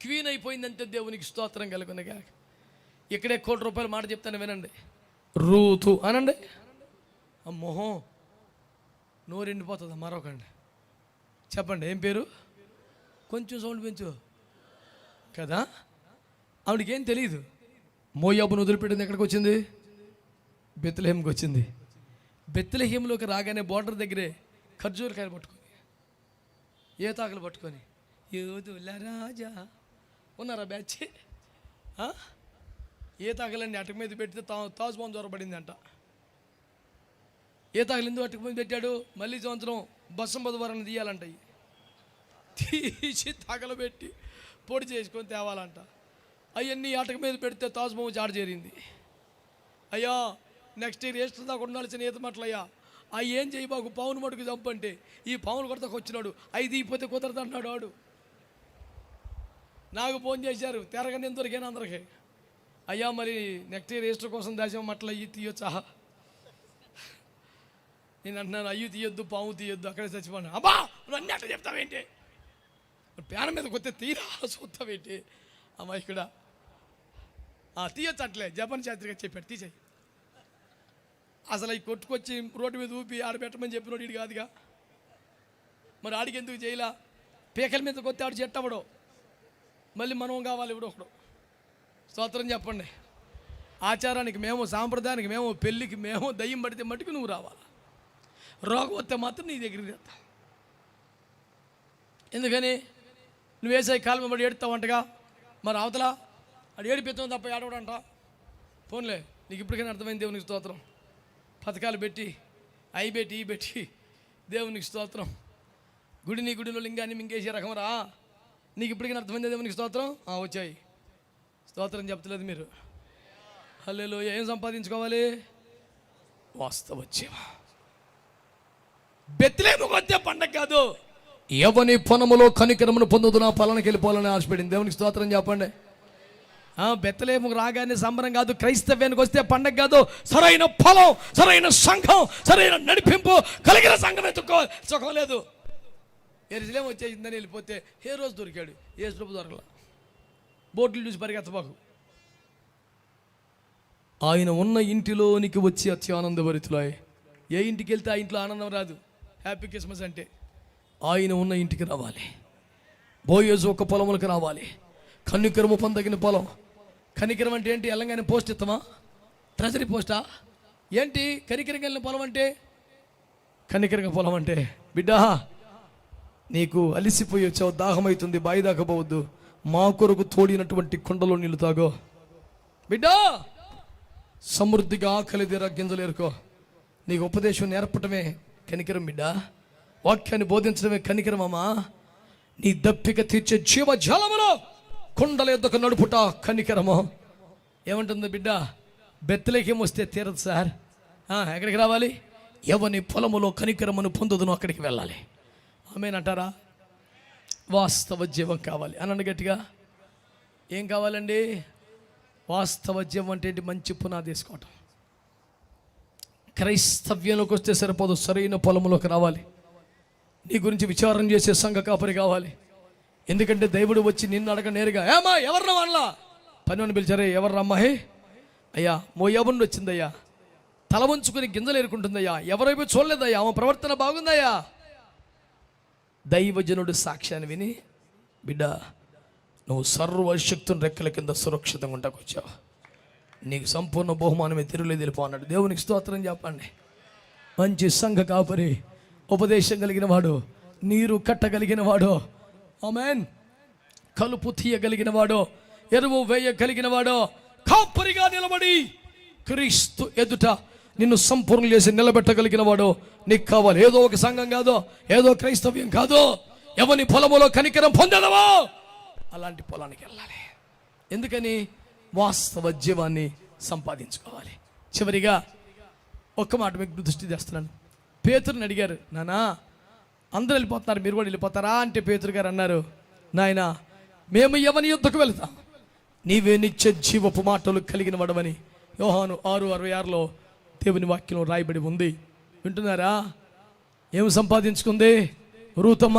[SPEAKER 1] క్వీన్ అయిపోయిందంటే దేవునికి స్తోత్రం కలుగునగాక. ఇక్కడే ₹1 మాట చెప్తాను వినండి. రూతు అనండి. అమ్మోహో నోరు ఎండిపోతుందా? మరొకండి చెప్పండి. ఏం పేరు? కొంచెం సౌండ్ పెంచు కదా. ఆవిడకేం తెలియదు. మోయాబును వదిలిపెట్టింది. ఎక్కడికి వచ్చింది? బెత్లెహేంకి వచ్చింది. బెత్లెహేంలోకి రాగానే బోర్డర్ దగ్గరే ఖర్జూరకాయలు పట్టుకొని, ఏతాకులు పట్టుకొని, యోధుల రాజా ఉన్నారా బ్యాచ్? ఏతాకులన్నీ అటుకు మీద పెడితే తాజ్మహల్ జ్వరపడింది అంట. ఏతాకులు ఎందుకు అటుకు మీద పెట్టాడు? మళ్ళీ సంవత్సరం బస్సం బుధవారాన్ని తీయాలంట. తీసి తగలబెట్టి పొడి చేసుకొని తేవాలంట. అవన్నీ అటక మీద పెడితే తాజ్మహల్ జాడ చేరింది. అయ్యా నెక్స్ట్ ఇయర్ ఏస్ట్ దాకా ఉండాల్సిన ఈత మట్లయ్యా, అవి ఏం చేయి బాగు, పావును మటుకు చంపంటే ఈ పావును కొడతాకు వచ్చినాడు. 5 ఇపోతే కుదరదు అంటున్నాడు వాడు. నాకు ఫోన్ చేశారు, తెరగా నేను దొరికాను అందరికీ. అయ్యా మరి నెక్స్ట్ ఇయర్ ఏస్టర్ కోసం దాచాం మట్ల అయ్యి తీయొచ్చా? నేను అంటున్నాను, అయ్యి తీయొద్దు, పాము తీయొద్దు, అక్కడే చచ్చిపోను. అబ్బా నువ్వు అన్నీ అట్లా చెప్తావేంటి, ప్యానం మీద కొత్త తీరా చూస్తావేంటి అమ్మా ఇక్కడ తీయొచ్చు అట్లే. జపన్ శాస్త్రిగా చెప్పాడు తీసేయి. అసలు అవి కొట్టుకొచ్చి రోడ్డు మీద ఊపి ఆడబెట్టమని చెప్పినోడు ఇటు కాదుగా, మరి ఆడికి ఎందుకు చేయలా? పీకల మీద కొత్త ఆడు చెట్టవడు, మళ్ళీ మనం కావాలి ఇప్పుడు ఒకడు. స్తోత్రం చెప్పండి. ఆచారానికి మేము, సాంప్రదాయానికి మేము, పెళ్ళికి మేము, దయ్యం పడితే మట్టుకు నువ్వు రావాలి. రోగం వస్తే మాత్రం నీ దగ్గరికి తెస్తా. ఎందుకని నువ్వు వేసే కాలం పడి ఏడుతావంటగా, మరి అవతల అది ఏడిపిస్తాం తప్ప ఏడవడంట. ఫోన్లే నీకు ఇప్పటికైనా అర్థమైంది. దేవునికి స్తోత్రం. పథకాలు పెట్టి అవి పెట్టి ఈ పెట్టి దేవునికి స్తోత్రం. గుడిలో లింగాన్ని మింగేసే రకం రా. నీకు ఇప్పటికైనా అర్థమైంది దేవునికి స్తోత్రం. వచ్చాయి స్తోత్రం చెప్తలేదు మీరు. హల్లెలూయా. ఏం సంపాదించుకోవాలి? వాస్తవ జీవం. బెత్లెహేముకు వచ్చే పండగ కాదు, ఎవని పొనములో కనికరమును పొందుతున్నా పొలానికి వెళ్ళిపోవాలని ఆశపడింది. దేవునికి స్తోత్రం చెప్పండి. బెత్లెహేముకు రాగానే సంబరం కాదు, క్రైస్తవ్యానికి వస్తే పండగ కాదు. సరైన పొలం, సరైన సంఘం, సరైన నడిపింపు కలిగిన సంఘం ఎత్తుకోవాలి. సుఖం లేదు. ఎరుసలేం వచ్చేసిందని వెళ్ళిపోతే ఏ రోజు దొరికాడు? యేసు ప్రభు దొరకలా. బోట్లు చూసి పరిగెత్తబాకు. ఆయన ఉన్న ఇంటిలోనికి వచ్చి అత్యానందభరితులాయ్. ఏ ఇంటికి వెళ్తే ఆ ఇంట్లో ఆనందం రాదు. హ్యాపీ క్రిస్మస్ అంటే ఆయన ఉన్న ఇంటికి రావాలి. బోయజు ఒక పొలములకు రావాలి. కనికరము పొందగిన పొలం. కనికరం అంటే ఏంటి? వెళ్ళంగానే పోస్ట్ ఇస్తామా? ట్రెజరీ పోస్టా ఏంటి? కనికరం వెళ్ళిన పొలం అంటే, కనికరంగా పొలం అంటే, బిడ్డా నీకు అలిసిపోయి వచ్చావు, దాహమవుతుంది, బాయి దాకా పోవద్దు, మా కొరకు తోడినటువంటి కుండలో నీళ్ళు తాగో. బిడ్డా సమృద్ధిగా ఆకలి తీరా గింజలు ఏరుకో. నీకు ఉపదేశం నేర్పటమే కనికరం బిడ్డా. వాక్యాన్ని బోధించడమే కనికరమమ్మా. నీ దప్పిక తీర్చే జీవజలములో కుండల ఎద్దకు నడుపుట కనికరము. ఏమంటుంది బిడ్డ? బెత్లెహేము వస్తే తీరదు సార్. ఎక్కడికి రావాలి? ఎవని పొలములో కనికరమును పొందుదునో అక్కడికి వెళ్ళాలి. ఆమేనంటారా? వాస్తవ జీవం కావాలి అనండి గట్టిగా. ఏం కావాలండి? వాస్తవ జీవం అంటే మంచి పునాది వేసుకోవటం. క్రైస్తవ్యంలోకి వస్తే సరిపోదు, సరైన పొలంలోకి రావాలి. నీ గురించి విచారం చేసే సంఘ కాపరి కావాలి. ఎందుకంటే దేవుడు వచ్చి నిన్ను అడగ నేరుగా, ఏమా ఎవర్రా వాళ్ళ పని పిలిచారే, ఎవర్రమ్మా? హే అయ్యా మోయాబుని వచ్చిందయ్యా, తల వంచుకుని గింజలు ఏరుకుంటుందయ్యా, ఎవరైపు చూడలేదయ్యా, ఆమె ప్రవర్తన బాగుందయ్యా. దైవజనుడు సాక్ష్యాన్ని విని, బిడ్డ నువ్వు సర్వశక్తుని రెక్కల కింద సురక్షితంగా ఉంటాకు వచ్చావు, నీకు సంపూర్ణ బహుమానమే తిరుగులేదు వెళ్ళిపో అన్నాడు. దేవునికి స్తోత్రం చెప్పండి. మంచి సంఘ కాపరి, ఉపదేశం కలిగిన వాడు, నీరు కట్టగలిగిన వాడు, ఆమేన్, కలుపు తీయగలిగిన వాడు, ఎరువు వేయగలిగిన వాడు, కాపరిగా నిలబడి క్రీస్తు ఎదుట నిన్ను సంపూర్ణ చేసి నిలబెట్టగలిగిన వాడు నీకు కావాలి. ఏదో ఒక సంఘం కాదు, ఏదో క్రైస్తవ్యం కాదు, ఎవని పొలములో కనికరం పొందదవో అలాంటి పొలానికి వెళ్ళాలి. ఎందుకని? వాస్తవ జీవాన్ని సంపాదించుకోవాలి. చివరిగా ఒక్క మాట మీకు దృష్టి చేస్తున్నాను. పేతురుని అడిగారు, నానా అందరూ వెళ్ళిపోతున్నారు, మీరు కూడా వెళ్ళిపోతారా అంటే పేతురు గారు అన్నారు, నాయన మేము ఎవని యుద్ధకు వెళ్తాం, నీవే నిత్య జీవపు మాటలు కలిగిన వాడవని యోహాను 6:66లో దేవుని వాక్యంలో రాయబడి ఉంది. వింటున్నారా? ఏమి సంపాదించుకుంది రూతమ్మ?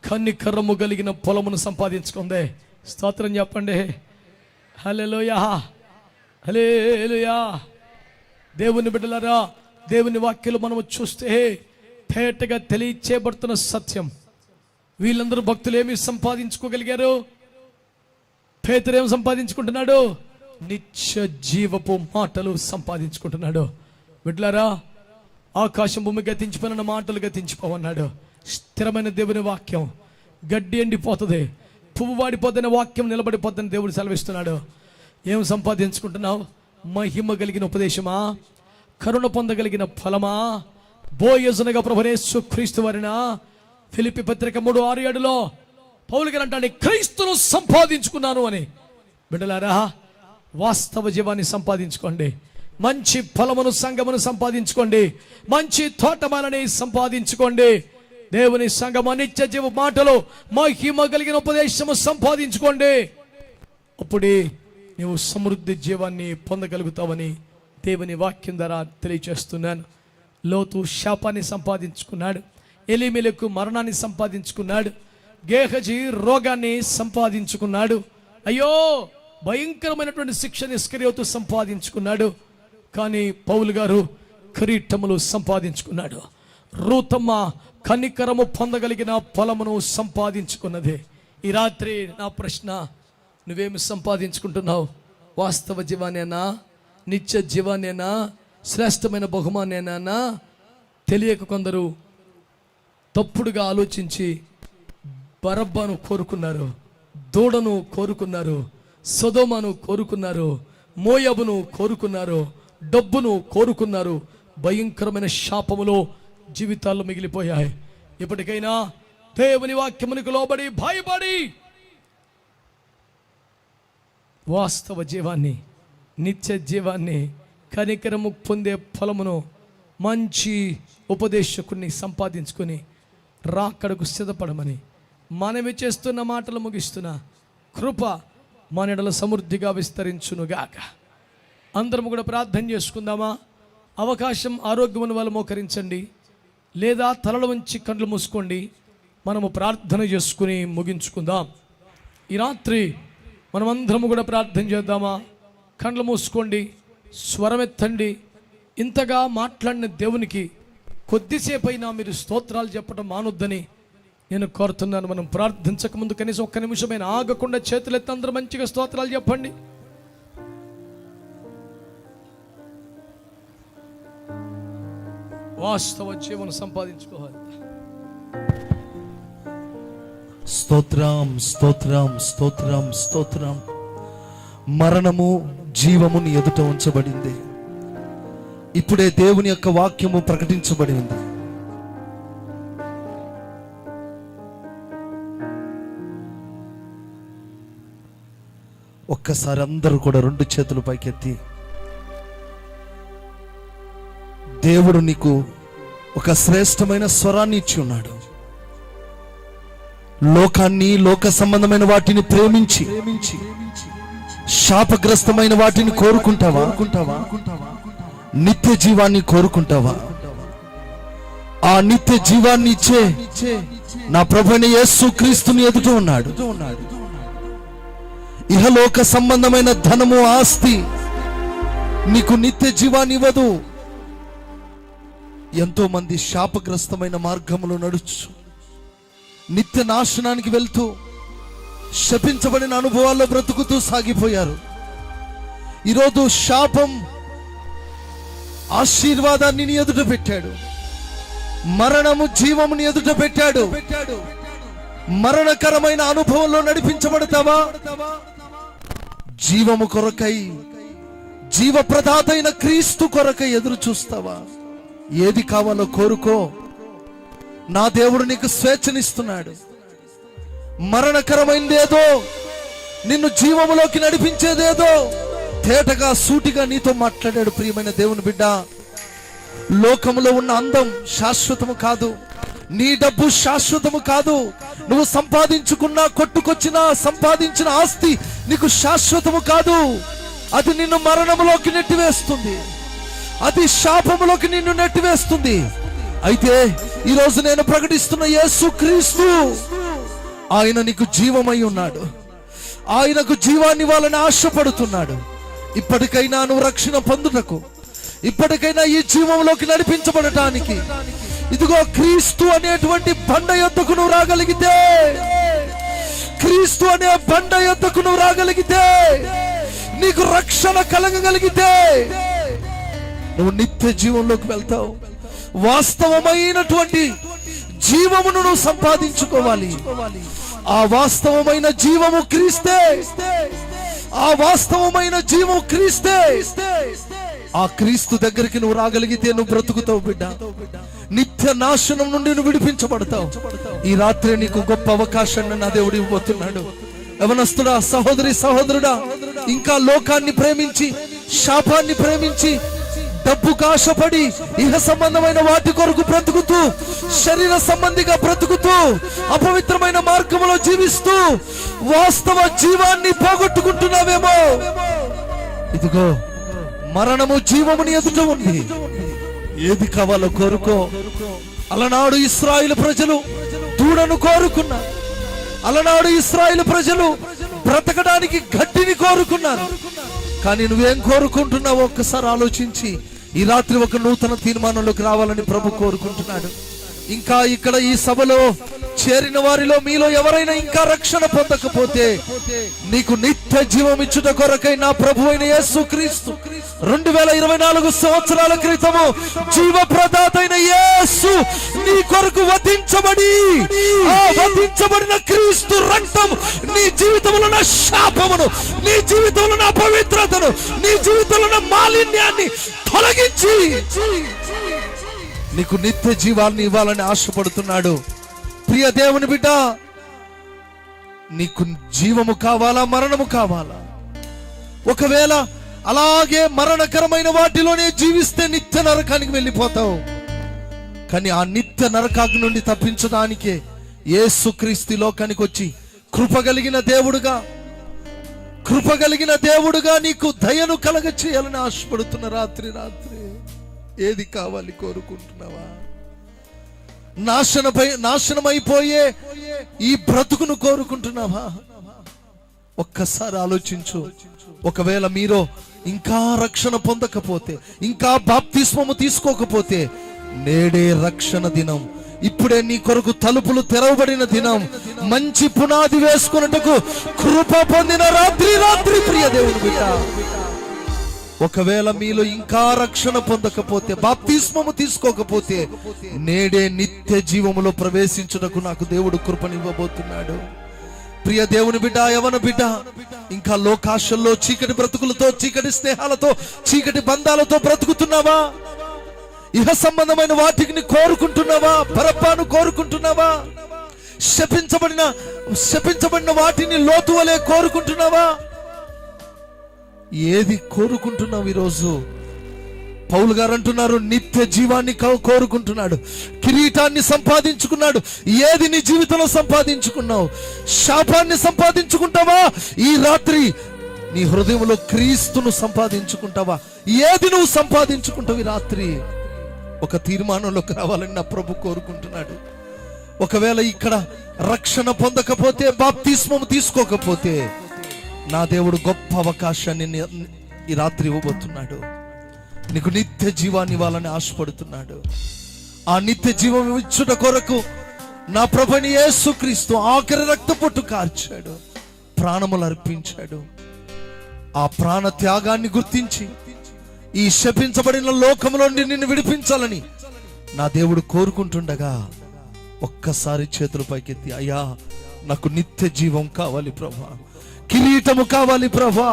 [SPEAKER 1] కనికరము కలిగిన పొలమును సంపాదించుకుంది. స్తోత్రం చెప్పండి. హల్లెలూయా, హల్లెలూయా. దేవుని బిడ్డలారా, దేవుని వాక్యాలు మనము చూస్తే తేటగా తెలియచేయబడుతున్న సత్యం. వీళ్ళందరూ భక్తులు ఏమి సంపాదించుకోగలిగారు? పేతురు ఏం సంపాదించుకుంటున్నాడు? నిత్య జీవపు మాటలు సంపాదించుకుంటున్నాడు. బిడ్డలారా, ఆకాశం భూమి గతించిపోయిన మాటలు గతించిపోవన్నాడు. స్థిరమైన దేవుని వాక్యం గడ్డి ఎండిపోతుంది, పువ్వు వాడిపోతున్న వాక్యం నిలబడిపోతుందని దేవుడు సెలవిస్తున్నాడు. ఏం సంపాదించుకుంటున్నావు? మహిమ కలిగిన ఉపదేశమా? కరుణ పొందగలిగిన ఫలమా? బోయజునగా ప్రభువైన యేసు క్రీస్తు వారినా? ఫిలిప్పీ పత్రిక 3:6-7లో పౌలు గారు అంటాడు, క్రీస్తును సంపాదించుకున్నాను అని. బిడ్డలారా, వాస్తవ జీవాన్ని సంపాదించుకోండి. మంచి ఫలమును, సంఘమును సంపాదించుకోండి. మంచి తోటమాలని సంపాదించుకోండి. దేవుని సంఘము, నిత్య జీవ మాటలు, మహిమ కలిగిన ఉపదేశము సంపాదించుకోండి. అప్పుడే నీవు సమృద్ధి జీవాన్ని పొందగలుగుతావని దేవుని వాక్యం ద్వారా తెలియచేస్తున్నాను. లోతు శాపాన్ని సంపాదించుకున్నాడు, ఎలీమెలెకు మరణాన్ని సంపాదించుకున్నాడు, గేహజీ రోగాన్ని సంపాదించుకున్నాడు, అయ్యో భయంకరమైనటువంటి శిక్షని ఇస్కరియోతు సంపాదించుకున్నాడు. కానీ పౌలు గారు కిరీటములు సంపాదించుకున్నాడు. రూతమ్మ కనికరము పొందగలిగిన పొలమును సంపాదించుకున్నది. ఈ రాత్రి నా ప్రశ్న, నువ్వేమి సంపాదించుకుంటున్నావు? వాస్తవ జీవానేనా? నిత్య జీవానేనా? శ్రేష్టమైన బహుమానేనా? తెలియక కొందరు తప్పుడుగా ఆలోచించి బరబ్బను కోరుకున్నారు, దూడను కోరుకున్నారు, సొదొమను కోరుకున్నారు, మోయాబును కోరుకున్నారు, డబ్బును కోరుకున్నారు. భయంకరమైన శాపములో జీవితాల్లో మిగిలిపోయాయి. ఇప్పటికైనా దేవుని వాక్యమునికి లోబడి భయపడి వాస్తవ జీవాన్ని, నిత్య జీవాన్ని, కనికరము పొందే ఫలమును మంచి ఉపదేశకుని సంపాదించుకొని రాకడకు సిద్ధపడమని మనవి చేస్తున్న మాటలు ముగిస్తున్న కృప మన ఎడల సమృద్ధిగా విస్తరించునుగాక. అందరం కూడా ప్రార్థన చేసుకుందామా? అవకాశం ఆరోగ్యమును వాళ్ళు మోకరించండి, లేదా తలల వంచి కళ్ళు మూసుకోండి. మనము ప్రార్థన చేసుకుని ముగించుకుందాం. ఈ రాత్రి మనమందరము కూడా ప్రార్థన చేద్దామా? కళ్ళు మూసుకోండి, స్వరమెత్తండి. ఇంతగా మాట్లాడిన దేవునికి కొద్దిసేపు అయినా మీరు స్తోత్రాలు చెప్పడం మానొద్దని నేను కోరుతున్నాను. మనం ప్రార్థించక ముందు కనీసం ఒక్క నిమిషమైన ఆగకుండా చేతులెత్తి అందరూ మంచిగా స్తోత్రాలు చెప్పండి. వాస్తవ జీవనం సంపాదించుకోవాలి.
[SPEAKER 3] స్తోత్రం, స్తోత్రం, స్తోత్రం, స్తోత్రం. మరణము జీవము నీ ఎదుట ఉంచబడింది. ఇప్పుడే దేవుని యొక్క వాక్యము ప్రకటించబడి ఉంది. ఒక్కసారి అందరూ కూడా రెండు చేతులు పైకెత్తి, దేవుడు నీకు ఒక శ్రేష్టమైన స్వరాన్ని ఇచ్చి ఉన్నాడు. లోకాన్ని, లోక సంబంధమైన వాటిని ప్రేమించి శాపగ్రస్తమైన వాటిని కోరుకుంటావా? నిత్య జీవాన్ని కోరుకుంటావా? ఆ నిత్య జీవాన్ని ఇచ్చే నా ప్రభువైన యేసు క్రీస్తుని ఎదుట ఉన్నాడు. ఇహలోక సంబంధమైన ధనము, ఆస్తి నీకు నిత్య జీవాన్ని ఇవ్వదు. ఎంతో మంది శాపగ్రస్తమైన మార్గములో నడుచు నిత్య నాశనానికి వెళ్తూ శపించబడిన అనుభవాల్లో బ్రతుకుతూ సాగిపోయారు. ఈరోజు శాపం ఆశీర్వాదాన్ని నీ ఎదుట పెట్టాడు, మరణము జీవముని ఎదుట పెట్టాడు. మరణకరమైన అనుభవంలో నడిపించబడతావా? జీవము కొరకై, జీవప్రదాత అయిన క్రీస్తు కొరకై ఎదురు చూస్తావా? ఏది కావాలో కోరుకో. నా దేవుడు నీకు స్వేచ్ఛనిస్తున్నాడు. మరణకరమైనదేదో, నిన్ను జీవములోకి నడిపించేదేదో తేటగా, సూటిగా నీతో మాట్లాడాడు. ప్రియమైన దేవుని బిడ్డ, లోకములో ఉన్న అందం శాశ్వతము కాదు, నీ డబ్బు శాశ్వతము కాదు, నువ్వు సంపాదించుకున్నా, కొట్టుకొచ్చినా, సంపాదించిన ఆస్తి నీకు శాశ్వతము కాదు. అది నిన్ను మరణములోకి నెట్టివేస్తుంది, అది శాపములోకి నిన్ను నెట్టివేస్తుంది. అయితే ఈరోజు నేను ప్రకటిస్తున్న యేసు క్రీస్తు, ఆయన నీకు జీవమై ఉన్నాడు. ఆయనకు జీవాన్ని ఇవ్వాలని ఆశపడుతున్నాడు. ఇప్పటికైనా నువ్వు రక్షణ పొందుటకు, ఇప్పటికైనా ఈ జీవంలోకి నడిపించబడటానికి ఇదిగో క్రీస్తు అనేటువంటి బండ యొద్దకు నువ్వు రాగలిగితే, క్రీస్తు అనే బండ యొద్దకు నువ్వు రాగలిగితే, నీకు రక్షణ కలగగలిగితే నువ్వు నిత్య జీవంలోకి వెళ్తావు. వాస్తవమైనటువంటి జీవమును నువ్వు సంపాదించుకోవాలి. ఆ వాస్తవమైన జీవము క్రీస్తే, ఆ వాస్తవమైన జీవము క్రీస్తే. ఆ క్రీస్తు దగ్గరికి నువ్వు రాగలిగితే నువ్వు బ్రతుకుతావు బిడ్డ. నిత్య నాశనం నుండి నువ్వు విడిపించబడతావు. ఈ రాత్రి నీకు గొప్ప అవకాశాన్ని నా దేవుడు ఇవ్వబోతున్నాడు. యవనస్తుడా, సహోదరి, సహోదరుడా, ఇంకా లోకాన్ని ప్రేమించి, శాపాన్ని ప్రేమించి, డబ్బుకు ఆశపడి, ఇహ సంబంధమైన వాటి కొరకు బ్రతుకుతూ, శరీర సంబంధిగా బ్రతుకుతూ, అపవిత్రమైన మార్గంలో జీవిస్తూ వాస్తవ జీవాన్ని పోగొట్టుకుంటున్నావేమో. ఇదిగో మరణము జీవముని ఎదుట ఉంది. ఏది కావాలో కోరుకో. అలనాడు ఇశ్రాయేలు ప్రజలు దూడను కోరుకున్నారు. అలనాడు ఇశ్రాయేలు ప్రజలు బ్రతకడానికి గడ్డిని కోరుకున్నారు. కానీ నువ్వేం కోరుకుంటున్నావు ఒక్కసారి ఆలోచించి ఈ రాత్రి ఒక నూతన తీర్మానంలోకి రావాలని ప్రభు కోరుకుంటున్నాడు. ఇంకా ఇక్కడ ఈ సభలో చేరిన వారిలో మీలో ఎవరైనా ఇంకా రక్షణ పొందకపోతే నీకు నిత్య జీవం ఇచ్చుట కొరకై నా ప్రభు అయిన యేసుక్రీస్తు 2024 సంవత్సరాల క్రితము జీవప్రదాత అయిన యేసు నీ కొరకు వధించబడి ఆ వధించబడిన క్రీస్తు రక్తం నీ జీవితంలో ఉన్న శాపమును, నీ జీవితంలో ఉన్న అపవిత్రతను, నీ జీవితంలో ఉన్న మాలిన్యాన్ని తొలగించి నీకు నిత్య జీవాన్ని ఇవ్వాలని ఆశపడుతున్నాడు. ప్రియ దేవుని బిడ్డ, నీకు జీవము కావాలా, మరణము కావాలా? ఒకవేళ అలాగే మరణకరమైన వాటిలోనే జీవిస్తే నిత్య నరకానికి వెళ్ళిపోతావు. కానీ ఆ నిత్య నరకాగ్ని నుండి తప్పించడానికే యేసుక్రీస్తు లోకానికి వచ్చి కృపగలిగిన దేవుడుగా నీకు దయను కలగ చేయాలని ఆశపడుతున్న రాత్రి ఏది కావాలి కోరుకుంటున్నావా? నాశనమైపోయే ఈ బ్రతుకును కోరుకుంటున్నావా? ఒక్కసారి ఆలోచించు. ఒకవేళ మీరు ఇంకా రక్షణ పొందకపోతే, ఇంకా బాప్తిస్మము తీసుకోకపోతే, నేడే రక్షణ దినం. ఇప్పుడే నీ కొరకు తలుపులు తెరవబడిన దినం. మంచి పునాది వేసుకున్నట్టుకు కృప పొందిన రాత్రి ప్రియ దేవుని బిడ్డ, ఒకవేళ మీలో ఇంకా రక్షణ పొందకపోతే, బాప్తిస్మము తీసుకోకపోతే, నేడే నిత్య జీవములో ప్రవేశించుటకు నాకు దేవుడు కృపనివ్వబోతున్నాడు. ప్రియ దేవుని బిడ్డ, యవన బిడ్డ, ఇంకా లోకాశల్లో చీకటి బ్రతుకులతో, చీకటి స్నేహాలతో, చీకటి బంధాలతో బ్రతుకుతున్నావా? ఇహ సంబంధమైన వాటిని కోరుకుంటున్నావా? పరపాను కోరుకుంటున్నావా? శపించబడిన వాటిని లోతు వలె కోరుకుంటున్నావా? ఏది కోరుకుంటున్నావు ఈరోజు? పౌలు గారు అంటున్నారు, నిత్య జీవాన్ని కోరుకుంటున్నాడు, కిరీటాన్ని సంపాదించుకున్నాడు. ఏది నీ జీవితంలో సంపాదించుకున్నావు? శాపాన్ని సంపాదించుకుంటావా? ఈ రాత్రి నీ హృదయంలో క్రీస్తును సంపాదించుకుంటావా? ఏది నువ్వు సంపాదించుకుంటావు? ఈ రాత్రి ఒక తీర్మానంలోకి రావాలని నా ప్రభు కోరుకుంటున్నాడు. ఒకవేళ ఇక్కడ రక్షణ పొందకపోతే, బాప్తిస్మం తీసుకోకపోతే, నా దేవుడు గొప్ప అవకాశాన్ని ఈ రాత్రి ఇవ్వబోతున్నాడు. నీకు నిత్య జీవాన్ని ఇవ్వాలని ఆశపడుతున్నాడు. ఆ నిత్య జీవం ఇచ్చుట కొరకు నా ప్రభుని యేసుక్రీస్తు ఆఖరి రక్తపొట్టు కార్చాడు, ప్రాణములు అర్పించాడు. ఆ ప్రాణ త్యాగాన్ని గుర్తించి ఈ శపించబడిన లోకంలో నిన్ను విడిపించాలని నా దేవుడు కోరుకుంటుండగా, ఒక్కసారి చేతుల పైకెత్తి, అయ్యా నాకు నిత్య జీవం కావాలి ప్రభా, కిరీటము కావాలి ప్రభా.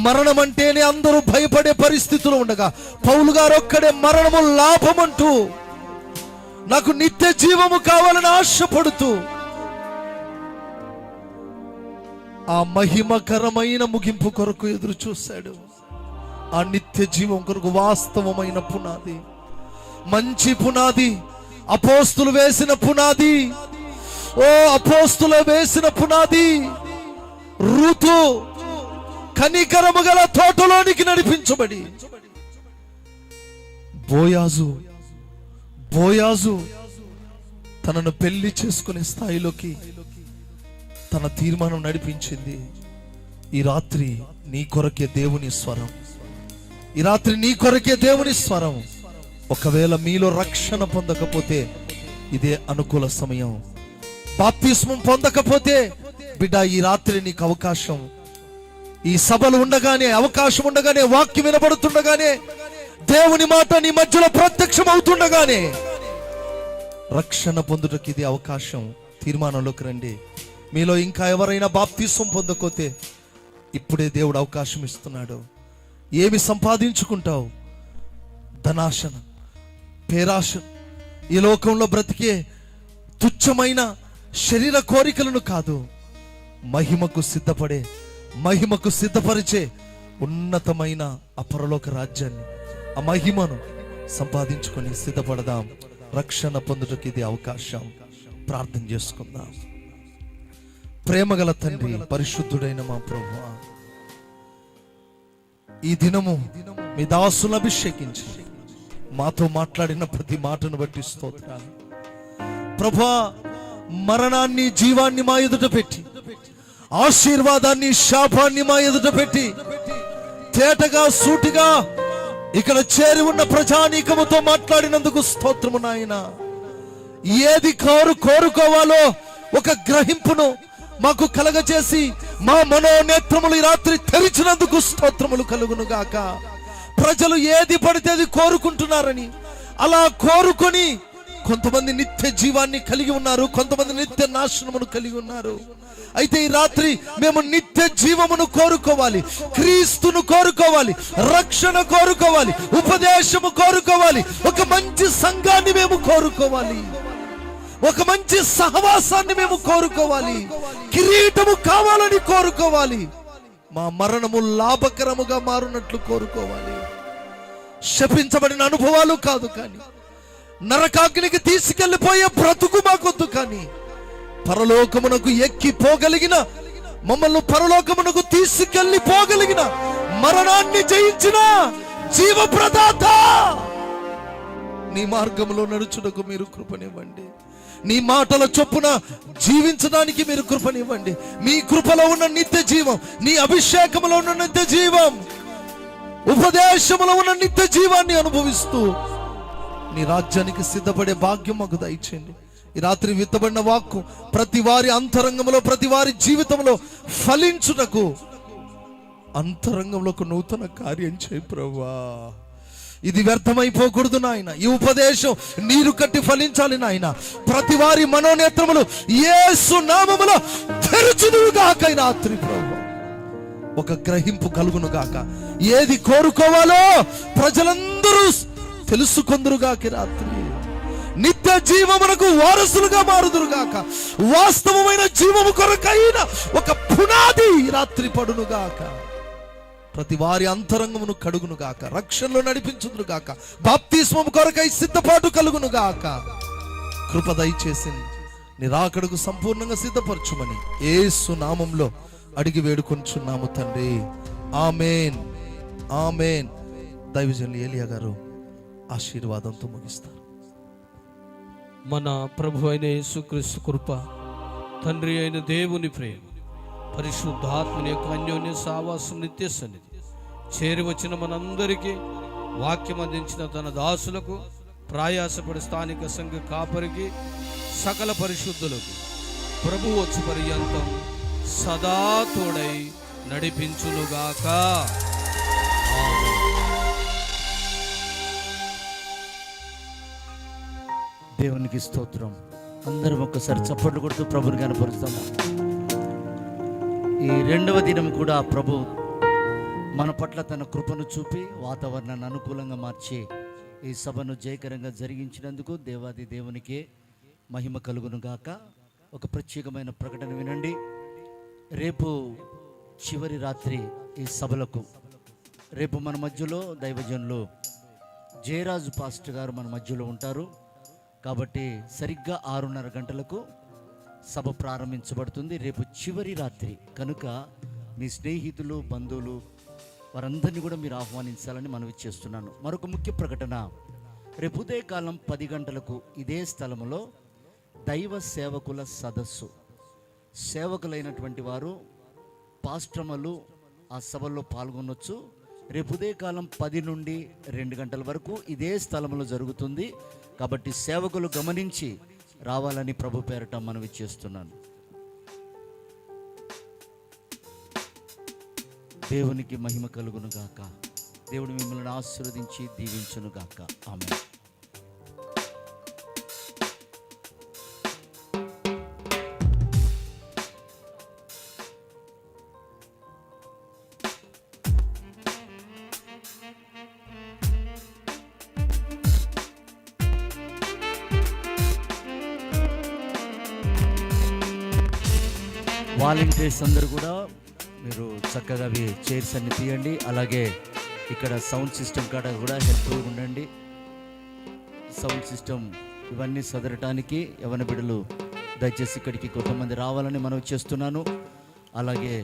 [SPEAKER 3] మరణం అంటేనే అందరూ భయపడే పరిస్థితులు ఉండగా, పౌలు గారు ఒక్కడే మరణము లాభమంటూ నాకు నిత్య జీవము కావాలని ఆశపడుతూ ఆ మహిమకరమైన ముగింపు కొరకు ఎదురు చూశాడు. ఆ నిత్య జీవం కొరకు వాస్తవమైన పునాది, మంచి పునాది, అపోస్తులు వేసిన పునాది. అపోస్తులు వేసిన పునాది. రూతు కనికరము గల తోటలోనికి నడిపించబడి, బోయాజు తనను పెళ్లి చేసుకునే స్థాయిలోకి తన తీర్మానం నడిపించింది. ఈ రాత్రి నీ కొరకే దేవుని స్వరం. ఈ రాత్రి నీ కొరకే దేవుని స్వరం. ఒకవేళ మీలో రక్షణ పొందకపోతే ఇదే అనుకూల సమయం. బాప్తిస్మం పొందకపోతే బిడ్డ, ఈ రాత్రి నీకు అవకాశం. ఈ సభలు ఉండగానే, అవకాశం ఉండగానే, వాక్యం వినబడుతుండగానే, దేవుని మాట నీ మధ్యలో ప్రత్యక్షం అవుతుండగానే రక్షణ పొందుటకు ఇది అవకాశం. తీర్మానంలోకి రండి. మీలో ఇంకా ఎవరైనా బాప్తిస్మం పొందకపోతే ఇప్పుడే దేవుడు అవకాశం ఇస్తున్నాడు. ఏమి సంపాదించుకుంటావు? ధనాశన, పేరాశ, ఈ లోకంలో బ్రతికే తుచ్చమైన శరీర కోరికలను కాదు, మహిమకు సిద్ధపరిచే ఉన్నతమైన అపరలోక రాజ్యాన్ని, ఆ మహిమను సంపాదించుకొని సిద్ధపడదాం. రక్షణ పొందుటకు ఇది అవకాశం. ప్రార్థన చేసుకుందాం. ప్రేమగల తండ్రి, పరిశుద్ధుడైన మా ప్రభువా, ఈ దినము మీ దాసులను అభిషేకించి మాతో మాట్లాడిన ప్రతి మాటను బట్టి స్తోత్రాలు ప్రభువా. మరణాన్ని జీవాన్ని మా ఎదుట పెట్టి, ఆశీర్వాదాన్ని శాపాన్ని మా ఎదుట పెట్టి, తేటగా సూటిగా ఇక్కడ చేరి ఉన్న ప్రజానీకముతో మాట్లాడినందుకు స్తోత్రము నాయన. ఏది కోరుకోవాలో ఒక గ్రహింపును మాకు కలగజేసి మా మనోనేత్రములు ఈ రాత్రి తెరిచినందుకు స్తోత్రములు కలుగును గాక. ప్రజలు ఏది పడితే అది కోరుకుంటున్నారని, అలా కోరుకొని కొంతమంది నిత్య జీవాన్ని కలిగి ఉన్నారు, కొంతమంది నిత్య నాశనమును కలిగి ఉన్నారు. అయితే ఈ రాత్రి మేము నిత్య జీవమును కోరుకోవాలి, క్రీస్తును కోరుకోవాలి, రక్షణ కోరుకోవాలి, ఉపదేశము కోరుకోవాలి, ఒక మంచి సంఘాన్ని మేము కోరుకోవాలి, ఒక మంచి సహవాసాన్ని మేము కోరుకోవాలి, కిరీటము కావాలని కోరుకోవాలి, మా మరణము లాభకరముగా మారునట్లు కోరుకోవాలి. శపించబడిన అనుభవాలు కాదు కానీ, నరకాగ్నికి తీసుకెళ్లిపోయే బ్రతుకు మాకొద్దు కానీ, పరలోకమునకు ఎక్కిపోగలిగిన, మమ్మల్ని పరలోకమునకు తీసుకెళ్లిపోగలిగిన, మరణాన్ని జయించిన జీవప్రదాత నీ మార్గంలో నడుచుటకు మీరు కృపనివ్వండి. నీ మాటల చొప్పున జీవించడానికి మీరు కృపనివ్వండి. మీ కృపలో ఉన్న నిత్య జీవం, నీ అభిషేకములో ఉన్న నిత్య జీవం, ఉపదేశములో ఉన్న నిత్య జీవాన్ని అనుభవిస్తూ నీ రాజ్యానికి సిద్ధపడే భాగ్యం మాకు దయచేయండి. ఈ రాత్రి విత్తబడిన వాక్కు ప్రతి వారి అంతరంగంలో, ప్రతి వారి జీవితంలో ఫలించుటకు అంతరంగంలో ఒక నూతన కార్యం చేయి ప్రభువా. ఇది వ్యర్థమైపోకూడదు నాయన. ఈ ఉపదేశం నీరు కట్టి ఫలించాలి నాయన. ప్రతి వారి మనోనేత్రములు యేసు నామములో తెరచునుగాక. ఈ రాత్రి ప్రభువా ఒక గ్రహింపు కలుగును గాక. ఏది కోరుకోవాలో ప్రజలందరూ తెలుసుకొందురుగాక. రాత్రి నిత్య జీవమునకు వారసులుగా మారుదురుగాక. వాస్తవమైన జీవము కొరకైన ఒక పునాది రాత్రి పడునుగాక. ప్రతి వారి అంతరంగమును కడుగునుగాక, రక్షణలో నడిపించుదురుగాక. బాప్తిస్మము కొరకై సిద్ధపాటు కలుగునుగాక. కృప దయచేసి నిరాకడకు సంపూర్ణంగా సిద్ధపరచుమని యేసు నామంలో అడిగి వేడుకొంచున్నాము తండ్రి. ఆమేన్, ఆమేన్. దైవజనులు ఏలియా గారు ఆశీర్వాదంతో ముగిస్తారు.
[SPEAKER 1] మన ప్రభు అయిన యేసుక్రీస్తు కృప, తండ్రి అయిన దేవుని ప్రేమ, పరిశుద్ధాత్మని యొక్క అన్యోన్య సావాసం, నిత్య సన్నిధి చేరి వచ్చిన మనందరికీ, వాక్యం అందించిన తన దాసులకు, ప్రయాసపడి స్థానిక సంఘ కాపరికి, సకల పరిశుద్ధులకు ప్రభు వచ్చి పర్యంతం సదా తోడై నడిపించునుగాక.
[SPEAKER 4] దేవునికి స్తోత్రం. అందరం ఒక్కసారి చప్పట్లు కొడుతూ ప్రభుని కనపరుస్తాము. ఈ రెండవ దినం కూడా ప్రభు మన పట్ల తన కృపను చూపి వాతావరణాన్ని అనుకూలంగా మార్చి ఈ సభను జయకరంగా జరిగించినందుకు దేవాది దేవునికే మహిమ కలుగును గాక. ఒక ప్రత్యేకమైన ప్రకటన వినండి. రేపు చివరి రాత్రి ఈ సభలకు, రేపు మన మధ్యలో దైవజనులు జయరాజు పాస్టర్ గారు మన మధ్యలో ఉంటారు. కాబట్టి సరిగ్గా 6:30 గంటలకు సభ ప్రారంభించబడుతుంది. రేపు చివరి రాత్రి కనుక మీ స్నేహితులు, బంధువులు వారందరినీ కూడా మీరు ఆహ్వానించాలని మనవి చేస్తున్నాను. మరొక ముఖ్య ప్రకటన, రేపు ఉదయకాలం 10 గంటలకు ఇదే స్థలంలో దైవ సేవకుల సదస్సు. సేవకులైనటువంటి వారు, పాస్టర్లు ఆ సభల్లో పాల్గొనవచ్చు. రేపు ఉదయకాలం 10 నుండి 2 గంటల వరకు ఇదే స్థలంలో జరుగుతుంది. కాబట్టి సేవకులు గమనించి రావాలని ప్రభు పేరట మనవి చేస్తున్నాను. దేవునికి మహిమ కలుగును గాక. దేవుడు మిమ్మల్ని ఆశీర్వదించి దీవించును గాక. ఆమేన్. వాలంటీర్స్ అందరూ కూడా మీరు చక్కగా అవి చైర్స్ అన్ని తీయండి. అలాగే ఇక్కడ సౌండ్ సిస్టమ్ కాడ కూడా హెల్ప్ఫుల్గా ఉండండి. సౌండ్ సిస్టమ్ ఇవన్నీ సదరటానికి యవన బిడ్డలు దయచేసి ఇక్కడికి కొంతమంది రావాలని మనవి చేస్తున్నాను. అలాగే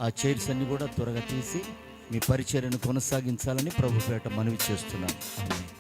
[SPEAKER 4] ఆ చైర్స్ అన్ని కూడా త్వరగా తీసి మీ పరిచర్యను కొనసాగించాలని ప్రభు పేట మనవి చేస్తున్నాను. ఆమేన్.